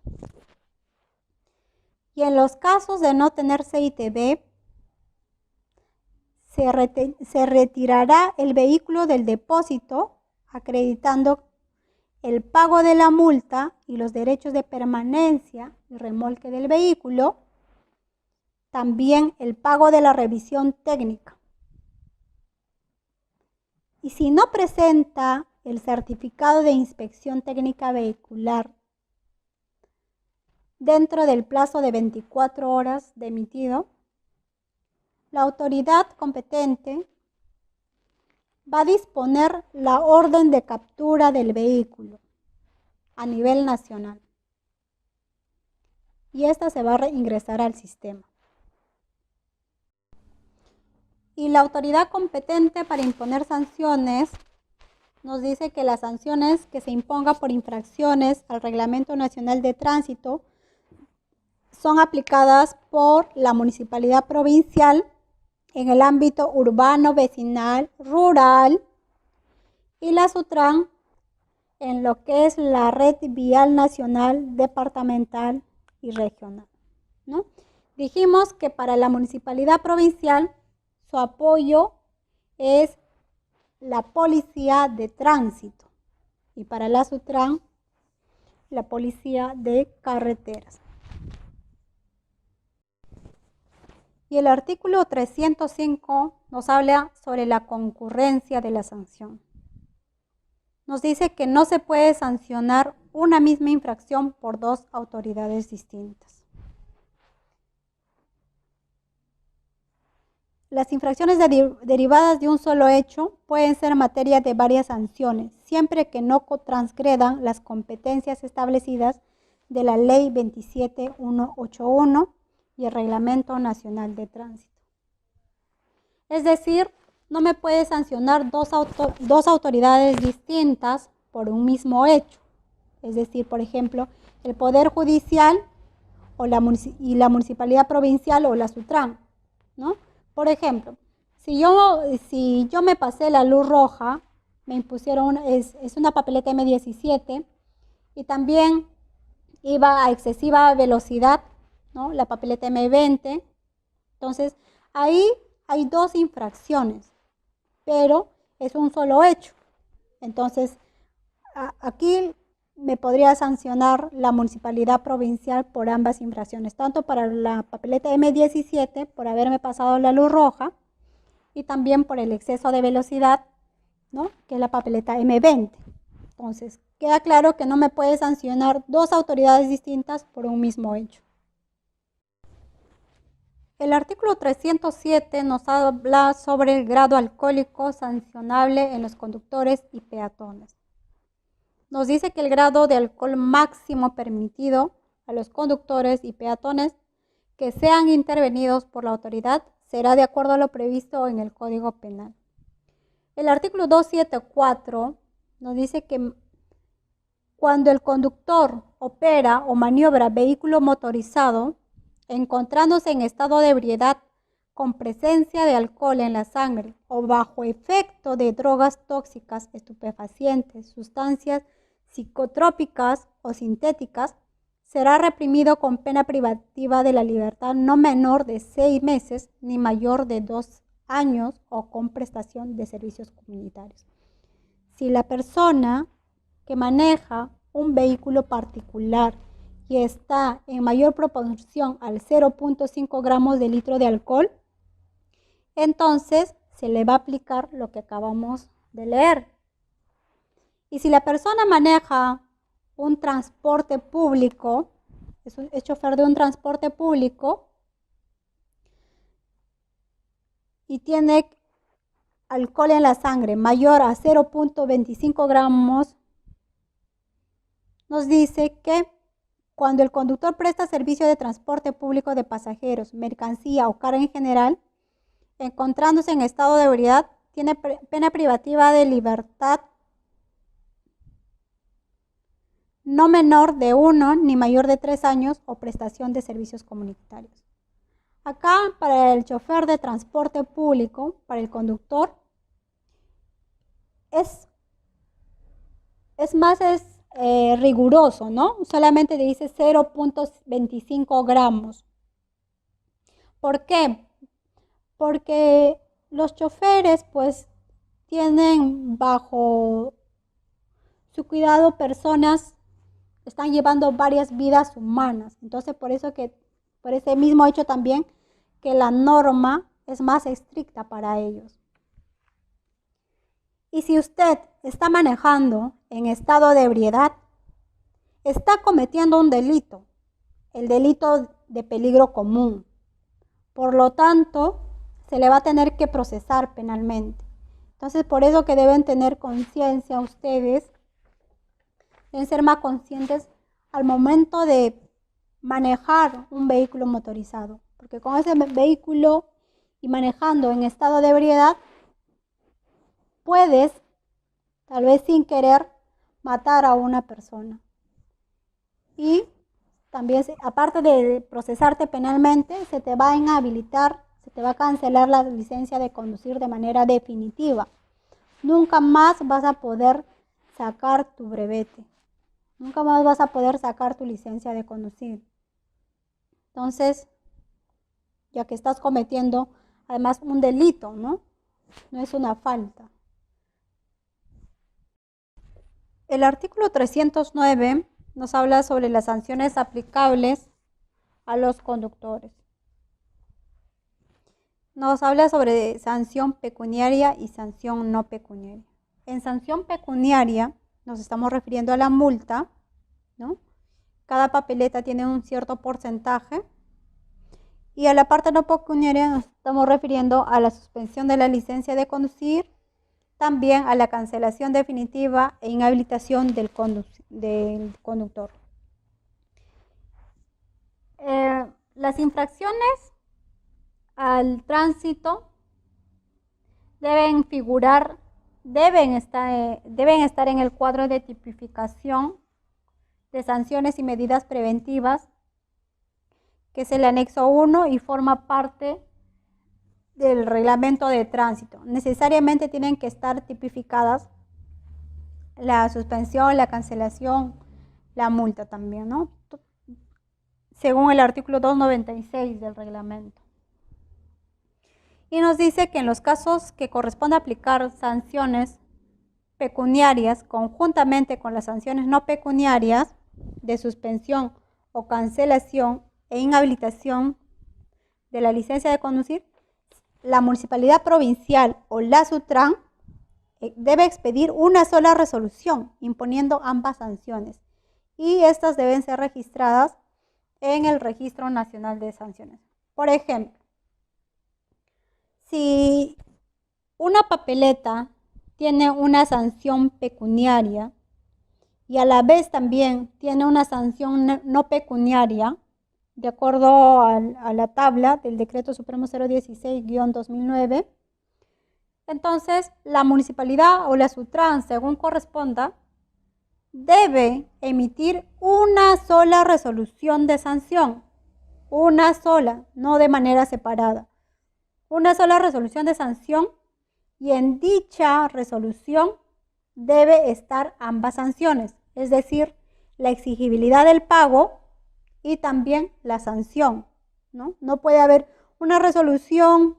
Y en los casos de no tener CITB, se retirará el vehículo del depósito acreditando el pago de la multa y los derechos de permanencia y remolque del vehículo, también el pago de la revisión técnica. Y si no presenta el certificado de inspección técnica vehicular dentro del plazo de 24 horas de emitido, la autoridad competente va a disponer la orden de captura del vehículo a nivel nacional y esta se va a ingresar al sistema. Y la autoridad competente para imponer sanciones nos dice que las sanciones que se impongan por infracciones al Reglamento Nacional de Tránsito son aplicadas por la Municipalidad Provincial en el ámbito urbano, vecinal, rural y la SUTRAN en lo que es la red vial nacional, departamental y regional, ¿no? Dijimos que para la Municipalidad Provincial su apoyo es la Policía de Tránsito y para la SUTRAN la Policía de Carreteras. Y el artículo 305 nos habla sobre la concurrencia de la sanción. Nos dice que no se puede sancionar una misma infracción por dos autoridades distintas. Las infracciones derivadas de un solo hecho pueden ser materia de varias sanciones, siempre que no transgredan las competencias establecidas de la Ley 27181 y el Reglamento Nacional de Tránsito. Es decir, no me puede sancionar dos autoridades distintas por un mismo hecho. Es decir, por ejemplo, el Poder Judicial y la Municipalidad Provincial o la SUTRAN, ¿no? Por ejemplo, si yo me pasé la luz roja, me impusieron, es una papeleta M17 y también iba a excesiva velocidad, ¿no? La papeleta M20. Entonces, ahí hay dos infracciones, pero es un solo hecho. Entonces, aquí me podría sancionar la Municipalidad Provincial por ambas infracciones, tanto para la papeleta M17 por haberme pasado la luz roja y también por el exceso de velocidad ¿no? Que es la papeleta M20. Entonces, queda claro que no me puede sancionar dos autoridades distintas por un mismo hecho. El artículo 307 nos habla sobre el grado alcohólico sancionable en los conductores y peatones. Nos dice que el grado de alcohol máximo permitido a los conductores y peatones que sean intervenidos por la autoridad será de acuerdo a lo previsto en el Código Penal. El artículo 274 nos dice que cuando el conductor opera o maniobra vehículo motorizado, encontrándose en estado de ebriedad con presencia de alcohol en la sangre o bajo efecto de drogas tóxicas, estupefacientes, sustancias psicotrópicas o sintéticas, será reprimido con pena privativa de la libertad no menor de 6 meses ni mayor de 2 años o con prestación de servicios comunitarios. Si la persona que maneja un vehículo particular y está en mayor proporción al 0.5 gramos de litro de alcohol, entonces se le va a aplicar lo que acabamos de leer. Y si la persona maneja un transporte público, es chofer de un transporte público y tiene alcohol en la sangre mayor a 0.25 gramos, nos dice que cuando el conductor presta servicio de transporte público de pasajeros, mercancía o carga en general, encontrándose en estado de ebriedad, tiene pena privativa de libertad no menor de 1 ni mayor de 3 años o prestación de servicios comunitarios. Acá, para el chofer de transporte público, para el conductor, es más riguroso, ¿no? Solamente dice 0.25 gramos. ¿Por qué? Porque los choferes, pues, tienen bajo su cuidado personas, están llevando varias vidas humanas. Entonces, por ese mismo hecho también, que la norma es más estricta para ellos. Y si usted está manejando en estado de ebriedad, está cometiendo un delito, el delito de peligro común. Por lo tanto, se le va a tener que procesar penalmente. Entonces, por eso que deben tener conciencia ustedes, deben ser más conscientes al momento de manejar un vehículo motorizado. Porque con ese vehículo y manejando en estado de ebriedad, puedes, tal vez sin querer, matar a una persona. Y también, aparte de procesarte penalmente, se te va a inhabilitar, se te va a cancelar la licencia de conducir de manera definitiva. Nunca más vas a poder sacar tu brevete. Nunca más vas a poder sacar tu licencia de conducir. Entonces, ya que estás cometiendo además un delito, ¿no? No es una falta. El artículo 309 nos habla sobre las sanciones aplicables a los conductores. Nos habla sobre sanción pecuniaria y sanción no pecuniaria. En sanción pecuniaria nos estamos refiriendo a la multa, ¿no? Cada papeleta tiene un cierto porcentaje. Y a la parte no pecuniaria nos estamos refiriendo a la suspensión de la licencia de conducir, también a la cancelación definitiva e inhabilitación del conductor. Las infracciones al tránsito deben estar en el cuadro de tipificación de sanciones y medidas preventivas, que es el anexo 1 y forma parte del reglamento de tránsito. Necesariamente tienen que estar tipificadas la suspensión, la cancelación, la multa también, ¿no? Según el artículo 296 del reglamento. Y nos dice que en los casos que corresponde aplicar sanciones pecuniarias conjuntamente con las sanciones no pecuniarias de suspensión o cancelación e inhabilitación de la licencia de conducir, la municipalidad provincial o la SUTRAN debe expedir una sola resolución imponiendo ambas sanciones y estas deben ser registradas en el Registro Nacional de Sanciones. Por ejemplo, si una papeleta tiene una sanción pecuniaria y a la vez también tiene una sanción no pecuniaria, de acuerdo a la tabla del Decreto Supremo 016-2009, entonces la municipalidad o la SUTRAN, según corresponda, debe emitir una sola resolución de sanción, una sola, no de manera separada, una sola resolución de sanción, y en dicha resolución debe estar ambas sanciones, es decir, la exigibilidad del pago y también la sanción, ¿no? No puede haber una resolución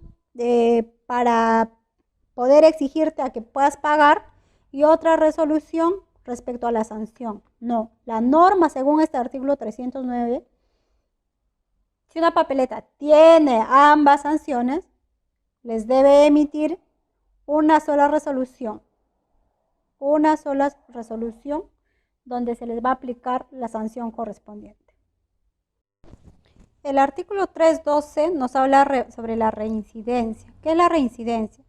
para poder exigirte a que puedas pagar y otra resolución respecto a la sanción. No, la norma según este artículo 309, si una papeleta tiene ambas sanciones, les debe emitir una sola resolución donde se les va a aplicar la sanción correspondiente. El artículo 312 nos habla sobre la reincidencia. ¿Qué es la reincidencia?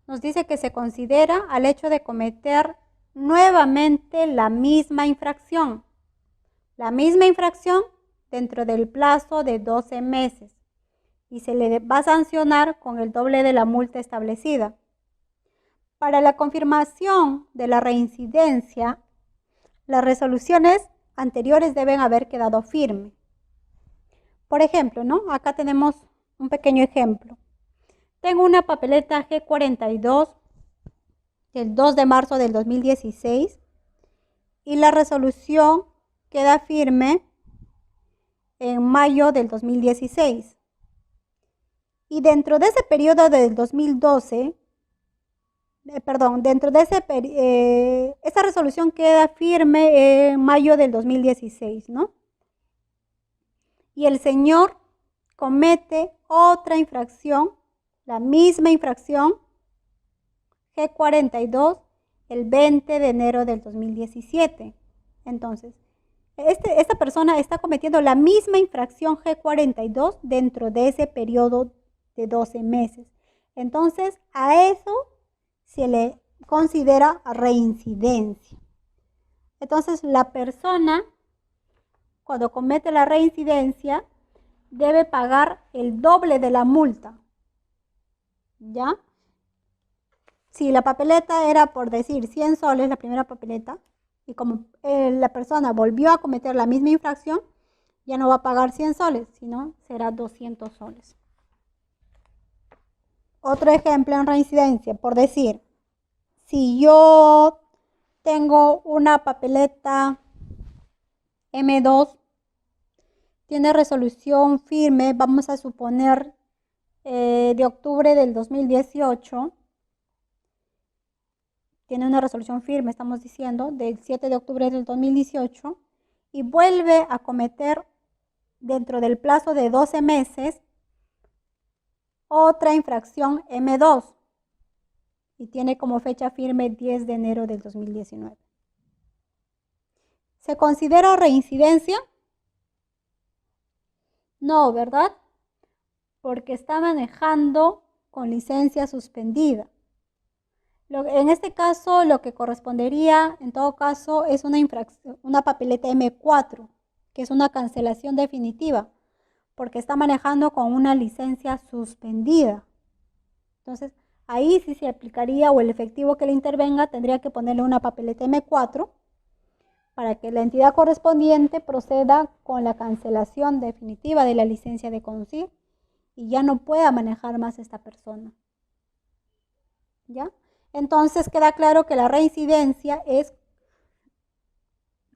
Nos dice que se considera al hecho de cometer nuevamente la misma infracción dentro del plazo de 12 meses y se le va a sancionar con el doble de la multa establecida. Para la confirmación de la reincidencia, las resoluciones anteriores deben haber quedado firmes. Por ejemplo, ¿no? Acá tenemos un pequeño ejemplo. Tengo una papeleta G42 del 2 de marzo del 2016 y la resolución queda firme en mayo del 2016. Y dentro de ese periodo del 2012, esa resolución queda firme en mayo del 2016, ¿no? Y el señor comete otra infracción, la misma infracción, G42, el 20 de enero del 2017. Entonces, esta persona está cometiendo la misma infracción G42 dentro de ese periodo de 12 meses. Entonces, a eso se le considera reincidencia. Entonces, la persona, cuando comete la reincidencia, debe pagar el doble de la multa, ¿ya? Si la papeleta era, por decir, 100 soles, la primera papeleta, y como la persona volvió a cometer la misma infracción, ya no va a pagar 100 soles, sino será 200 soles. Otro ejemplo en reincidencia, por decir, si yo tengo una papeleta M2, tiene resolución firme, vamos a suponer de octubre del 2018, tiene una resolución firme, estamos diciendo, del 7 de octubre del 2018, y vuelve a cometer dentro del plazo de 12 meses otra infracción M2 y tiene como fecha firme 10 de enero del 2019. ¿Se considera reincidencia? No, ¿verdad? Porque está manejando con licencia suspendida. En este caso, lo que correspondería, en todo caso, es una papeleta M4, que es una cancelación definitiva, porque está manejando con una licencia suspendida. Entonces, ahí sí se aplicaría, o el efectivo que le intervenga tendría que ponerle una papeleta M4 para que la entidad correspondiente proceda con la cancelación definitiva de la licencia de conducir y ya no pueda manejar más esta persona. ¿Ya? Entonces queda claro que la reincidencia es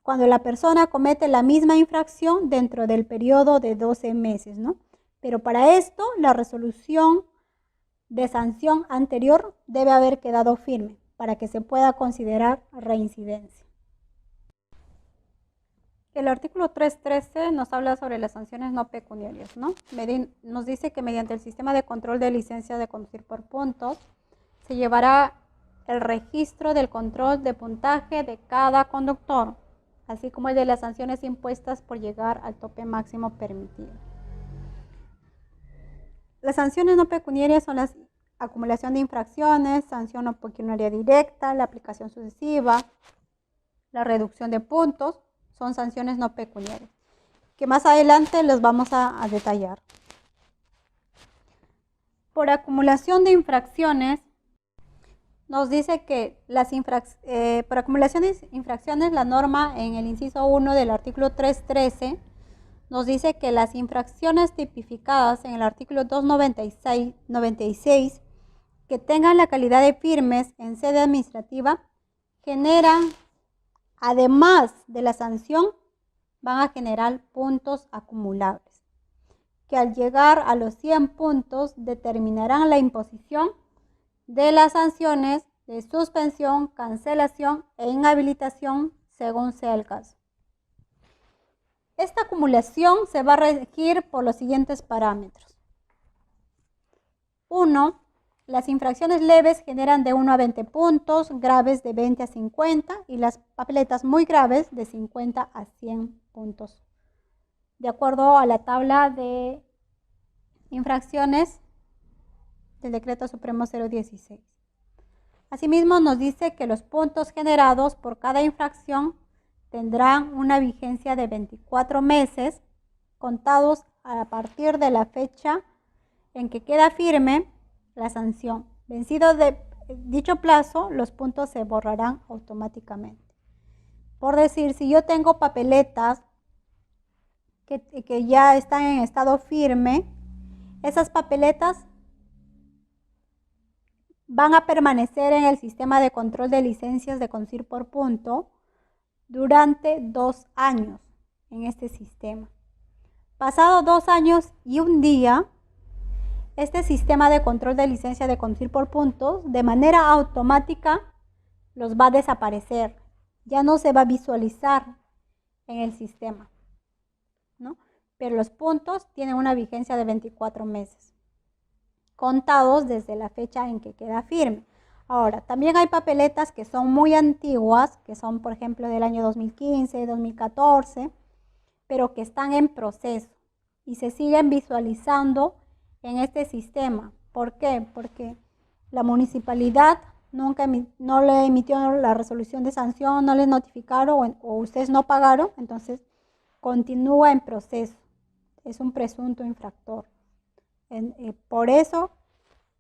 cuando la persona comete la misma infracción dentro del periodo de 12 meses, ¿no? Pero para esto la resolución de sanción anterior debe haber quedado firme para que se pueda considerar reincidencia. El artículo 313 nos habla sobre las sanciones no pecuniarias, ¿no? Nos dice que mediante el sistema de control de licencia de conducir por puntos se llevará el registro del control de puntaje de cada conductor, así como el de las sanciones impuestas por llegar al tope máximo permitido. Las sanciones no pecuniarias son la acumulación de infracciones, sanción no pecuniaria directa, la aplicación sucesiva, la reducción de puntos, son sanciones no pecuniarias, que más adelante los vamos a detallar. Por acumulación de infracciones, nos dice que por acumulación de infracciones, la norma en el inciso 1 del artículo 313 nos dice que las infracciones tipificadas en el artículo 296 que tengan la calidad de firmes en sede administrativa generan, además de la sanción, van a generar puntos acumulables, que al llegar a los 100 puntos determinarán la imposición de las sanciones de suspensión, cancelación e inhabilitación según sea el caso. Esta acumulación se va a regir por los siguientes parámetros. 1. Las infracciones leves generan de 1 a 20 puntos, graves de 20 a 50 y las papeletas muy graves de 50 a 100 puntos, de acuerdo a la tabla de infracciones del Decreto Supremo 016. Asimismo, nos dice que los puntos generados por cada infracción tendrán una vigencia de 24 meses contados a partir de la fecha en que queda firme la sanción. Vencido de dicho plazo, los puntos se borrarán automáticamente. Por decir, si yo tengo papeletas que ya están en estado firme, esas papeletas van a permanecer en el sistema de control de licencias de conducir por punto durante 2 años en este sistema. Pasado 2 años y un día, este sistema de control de licencia de conducir por puntos de manera automática los va a desaparecer. Ya no se va a visualizar en el sistema, ¿no? Pero los puntos tienen una vigencia de 24 meses, contados desde la fecha en que queda firme. Ahora, también hay papeletas que son muy antiguas, que son, por ejemplo, del año 2015, 2014, pero que están en proceso y se siguen visualizando en este sistema. ¿Por qué? Porque la municipalidad no le emitió la resolución de sanción, no les notificaron o ustedes no pagaron, entonces continúa en proceso. Es un presunto infractor. Por eso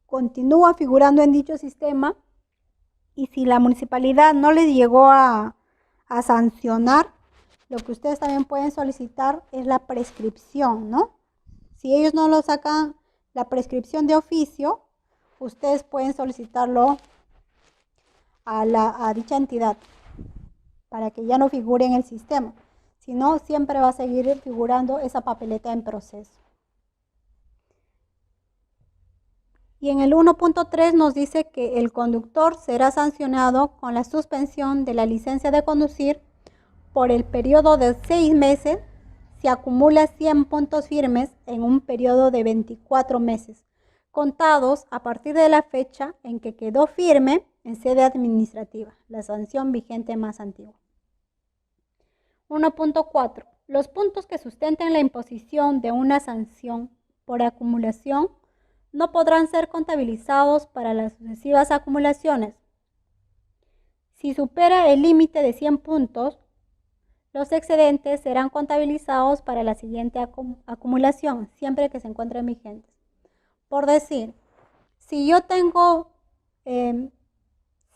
continúa figurando en dicho sistema, y si la municipalidad no les llegó a sancionar, lo que ustedes también pueden solicitar es la prescripción, ¿no? Si ellos no lo sacan, la prescripción de oficio, ustedes pueden solicitarlo a dicha entidad para que ya no figure en el sistema. Si no, siempre va a seguir figurando esa papeleta en proceso. Y en el 1.3 nos dice que el conductor será sancionado con la suspensión de la licencia de conducir por el periodo de 6 meses si acumula 100 puntos firmes en un periodo de 24 meses, contados a partir de la fecha en que quedó firme en sede administrativa, la sanción vigente más antigua. 1.4. Los puntos que sustenten la imposición de una sanción por acumulación no podrán ser contabilizados para las sucesivas acumulaciones. Si supera el límite de 100 puntos, los excedentes serán contabilizados para la siguiente acumulación, siempre que se encuentren vigentes. Por decir, si yo tengo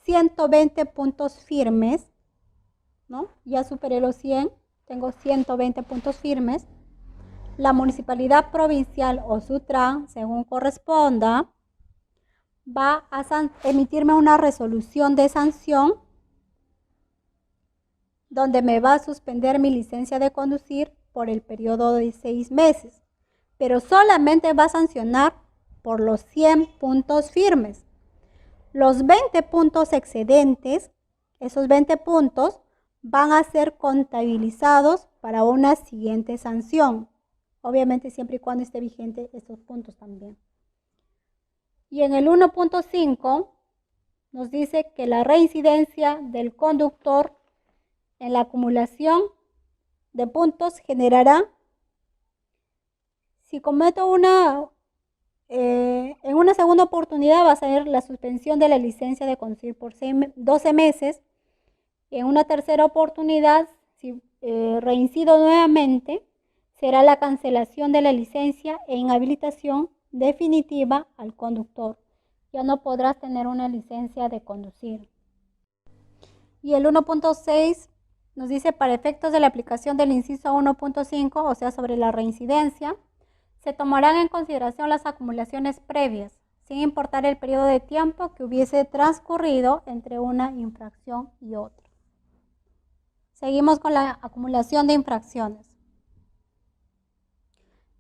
120 puntos firmes, ¿no? Ya superé los 100, tengo 120 puntos firmes, la municipalidad provincial o Sutran, según corresponda, va a emitirme una resolución de sanción donde me va a suspender mi licencia de conducir por el periodo de 6 meses, pero solamente va a sancionar por los 100 puntos firmes. Los 20 puntos excedentes, esos 20 puntos van a ser contabilizados para una siguiente sanción. Obviamente siempre y cuando esté vigente estos puntos también. Y en el 1.5 nos dice que la reincidencia del conductor en la acumulación de puntos generará, si cometo en una segunda oportunidad va a ser la suspensión de la licencia de conducir por 12 meses. En una tercera oportunidad, si reincido nuevamente, será la cancelación de la licencia e inhabilitación definitiva al conductor. Ya no podrás tener una licencia de conducir. Y el 1.6 nos dice, para efectos de la aplicación del inciso 1.5, o sea, sobre la reincidencia, se tomarán en consideración las acumulaciones previas, sin importar el periodo de tiempo que hubiese transcurrido entre una infracción y otra. Seguimos con la acumulación de infracciones.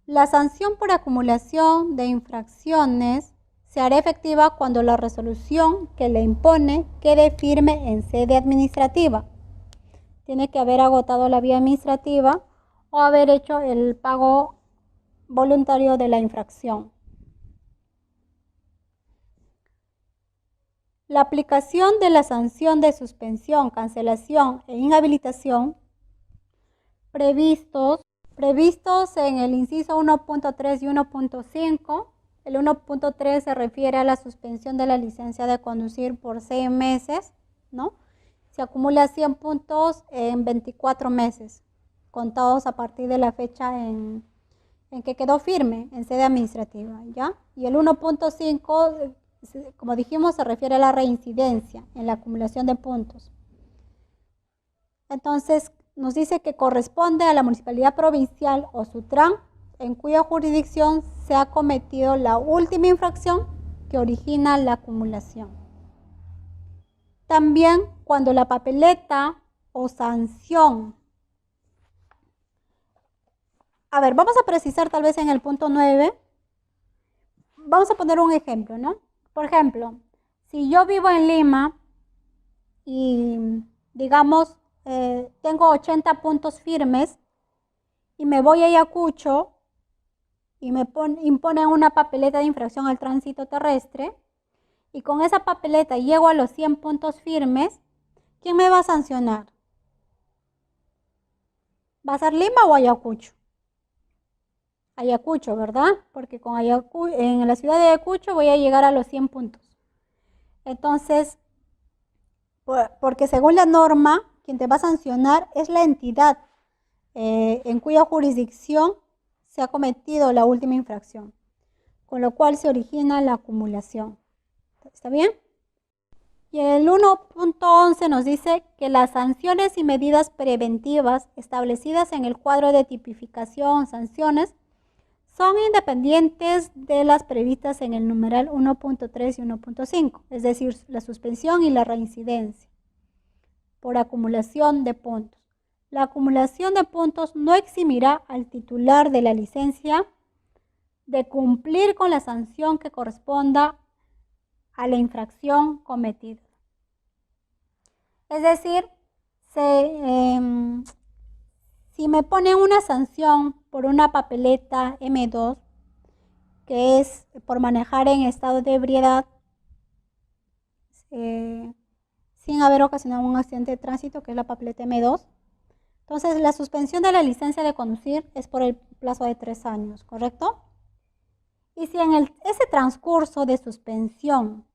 La sanción por acumulación de infracciones se hará efectiva cuando la resolución que le impone quede firme en sede administrativa. Tiene que haber agotado la vía administrativa o haber hecho el pago voluntario de la infracción. La aplicación de la sanción de suspensión, cancelación e inhabilitación previstos en el inciso 1.3 y 1.5. El 1.3 se refiere a la suspensión de la licencia de conducir por 6 meses, ¿no? Se acumula 100 puntos en 24 meses, contados a partir de la fecha en que quedó firme en sede administrativa, ¿ya? Y el 1.5, como dijimos, se refiere a la reincidencia en la acumulación de puntos. Entonces, nos dice que corresponde a la municipalidad provincial o Sutran, en cuya jurisdicción se ha cometido la última infracción que origina la acumulación. También cuando la papeleta o sanción, vamos a precisar tal vez en el punto 9, vamos a poner un ejemplo, ¿no? Por ejemplo, si yo vivo en Lima y digamos tengo 80 puntos firmes y me voy a Ayacucho y me imponen una papeleta de infracción al tránsito terrestre, y con esa papeleta llego a los 100 puntos firmes, ¿quién me va a sancionar? ¿Va a ser Lima o Ayacucho? Ayacucho, ¿verdad? Porque en la ciudad de Ayacucho voy a llegar a los 100 puntos. Entonces, porque según la norma, quien te va a sancionar es la entidad en cuya jurisdicción se ha cometido la última infracción, con lo cual se origina la acumulación. ¿Está bien? Y el 1.11 nos dice que las sanciones y medidas preventivas establecidas en el cuadro de tipificación, sanciones, son independientes de las previstas en el numeral 1.3 y 1.5, es decir, la suspensión y la reincidencia por acumulación de puntos. La acumulación de puntos no eximirá al titular de la licencia de cumplir con la sanción que corresponda a la infracción cometida. Es decir, si me ponen una sanción por una papeleta M2, que es por manejar en estado de ebriedad sin haber ocasionado un accidente de tránsito, que es la papeleta M2, entonces la suspensión de la licencia de conducir es por el plazo de 3 años, ¿correcto? Y si en ese transcurso de suspensión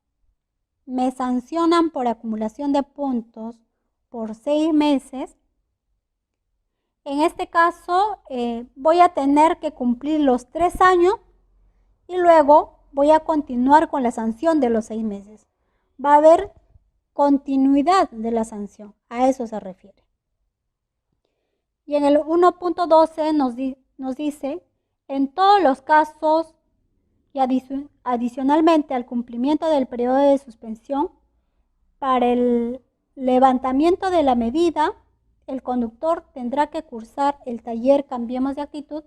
me sancionan por acumulación de puntos por 6 meses, en este caso voy a tener que cumplir los 3 años y luego voy a continuar con la sanción de los 6 meses. Va a haber continuidad de la sanción, a eso se refiere. Y en el 1.12 nos dice, en todos los casos y adicionalmente al cumplimiento del periodo de suspensión, para el levantamiento de la medida, el conductor tendrá que cursar el taller Cambiemos de Actitud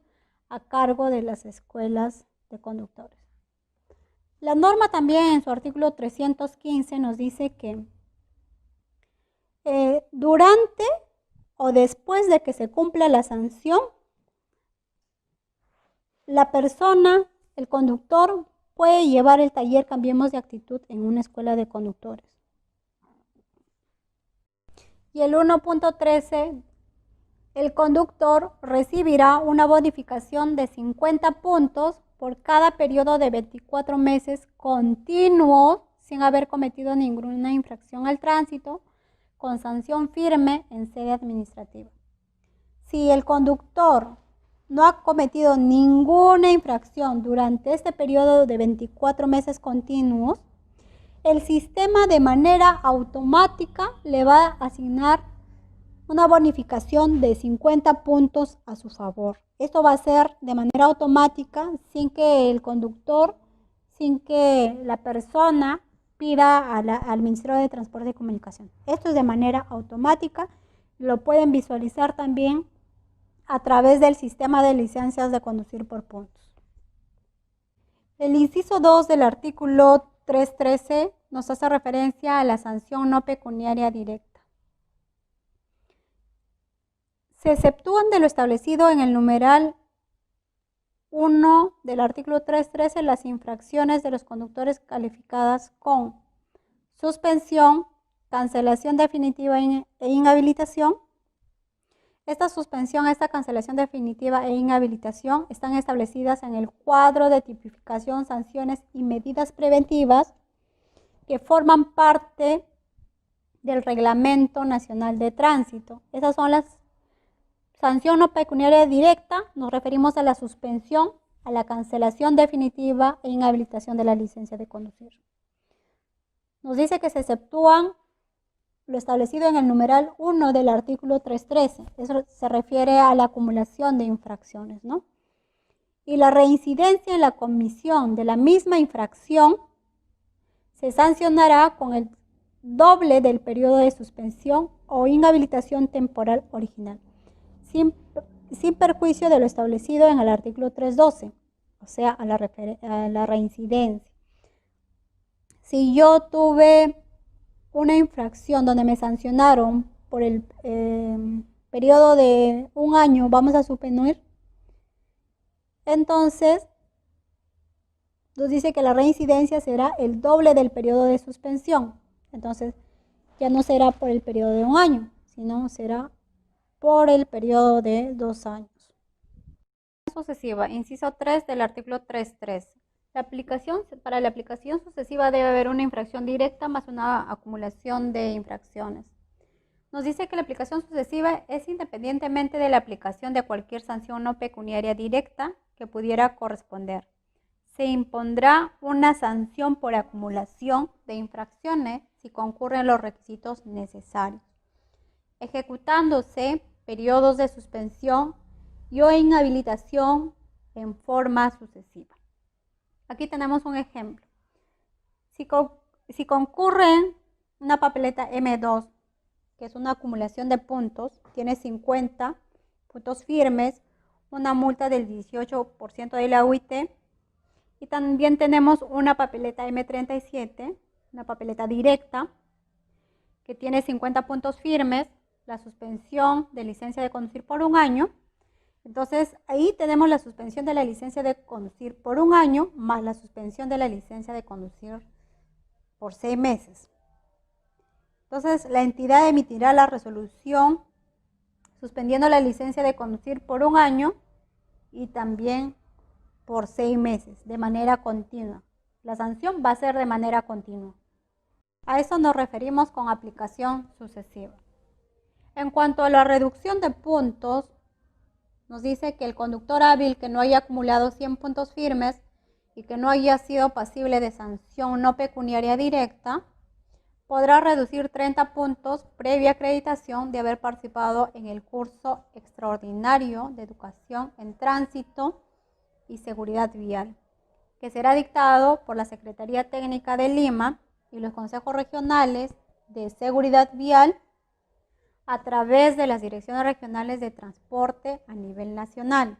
a cargo de las escuelas de conductores. La norma también en su artículo 315 nos dice que durante o después de que se cumpla la sanción, la persona, el conductor, puede llevar el taller Cambiemos de Actitud en una escuela de conductores. Y el 1.13, el conductor recibirá una bonificación de 50 puntos por cada periodo de 24 meses continuos sin haber cometido ninguna infracción al tránsito, con sanción firme en sede administrativa. Si el conductor no ha cometido ninguna infracción durante este periodo de 24 meses continuos, el sistema de manera automática le va a asignar una bonificación de 50 puntos a su favor. Esto va a ser de manera automática, sin que el conductor, sin que la persona pida al Ministerio de Transporte y Comunicación. Esto es de manera automática. Lo pueden visualizar también a través del sistema de licencias de conducir por puntos. El inciso 2 del artículo 313 nos hace referencia a la sanción no pecuniaria directa. Se exceptúan de lo establecido en el numeral 1 del artículo 313 las infracciones de los conductores calificadas con suspensión, cancelación definitiva e inhabilitación. Esta suspensión, esta cancelación definitiva e inhabilitación están establecidas en el cuadro de tipificación, sanciones y medidas preventivas que forman parte del Reglamento Nacional de Tránsito. Esas son las sanción no pecuniaria directa, nos referimos a la suspensión, a la cancelación definitiva e inhabilitación de la licencia de conducir. Nos dice que se exceptúan lo establecido en el numeral 1 del artículo 313. Eso se refiere a la acumulación de infracciones, ¿no? Y la reincidencia en la comisión de la misma infracción se sancionará con el doble del periodo de suspensión o inhabilitación temporal original, sin perjuicio de lo establecido en el artículo 312, o sea, a la reincidencia. Si yo tuve una infracción donde me sancionaron por el periodo de un año, vamos a suponer, entonces nos dice que la reincidencia será el doble del periodo de suspensión. Entonces ya no será por el periodo de un año, sino será por el periodo de 2 años. Sucesiva, inciso 3 del artículo 3.3. Para la aplicación sucesiva debe haber una infracción directa más una acumulación de infracciones. Nos dice que la aplicación sucesiva es independientemente de la aplicación de cualquier sanción no pecuniaria directa que pudiera corresponder. Se impondrá una sanción por acumulación de infracciones si concurren los requisitos necesarios, ejecutándose periodos de suspensión y o inhabilitación en forma sucesiva. Aquí tenemos un ejemplo. Si concurren una papeleta M2, que es una acumulación de puntos, tiene 50 puntos firmes, una multa del 18% de la UIT, y también tenemos una papeleta M37, una papeleta directa, que tiene 50 puntos firmes, la suspensión de licencia de conducir por un año. Entonces, ahí tenemos la suspensión de la licencia de conducir por un año, más la suspensión de la licencia de conducir por 6 meses. Entonces, la entidad emitirá la resolución suspendiendo la licencia de conducir por un año y también por 6 meses, de manera continua. La sanción va a ser de manera continua. A eso nos referimos con aplicación sucesiva. En cuanto a la reducción de puntos, nos dice que el conductor hábil que no haya acumulado 100 puntos firmes y que no haya sido pasible de sanción no pecuniaria directa, podrá reducir 30 puntos previa acreditación de haber participado en el curso extraordinario de educación en tránsito y seguridad vial, que será dictado por la Secretaría Técnica de Lima y los consejos regionales de seguridad vial a través de las direcciones regionales de transporte a nivel nacional.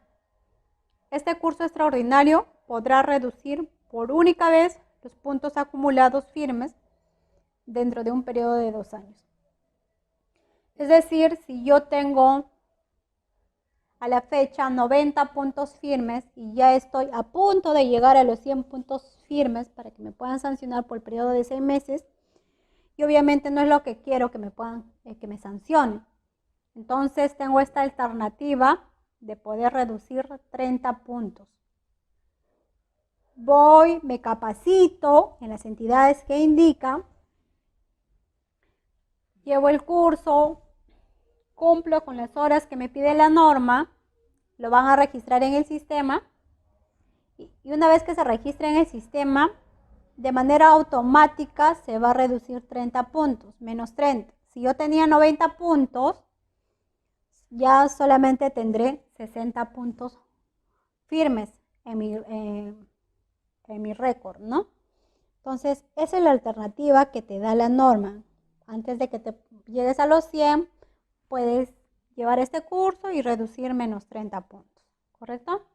Este curso extraordinario podrá reducir por única vez los puntos acumulados firmes dentro de un periodo de 2 años. Es decir, si yo tengo a la fecha 90 puntos firmes y ya estoy a punto de llegar a los 100 puntos firmes para que me puedan sancionar por el periodo de 6 meses, y obviamente no es lo que quiero que me puedan, que me sancionen. Entonces tengo esta alternativa de poder reducir 30 puntos. Voy, me capacito en las entidades que indican, llevo el curso, cumplo con las horas que me pide la norma, lo van a registrar en el sistema y una vez que se registre en el sistema, de manera automática se va a reducir 30 puntos, menos 30. Si yo tenía 90 puntos, ya solamente tendré 60 puntos firmes en mi récord, ¿no? Entonces, esa es la alternativa que te da la norma. Antes de que te llegues a los 100, puedes llevar este curso y reducir menos 30 puntos, ¿correcto?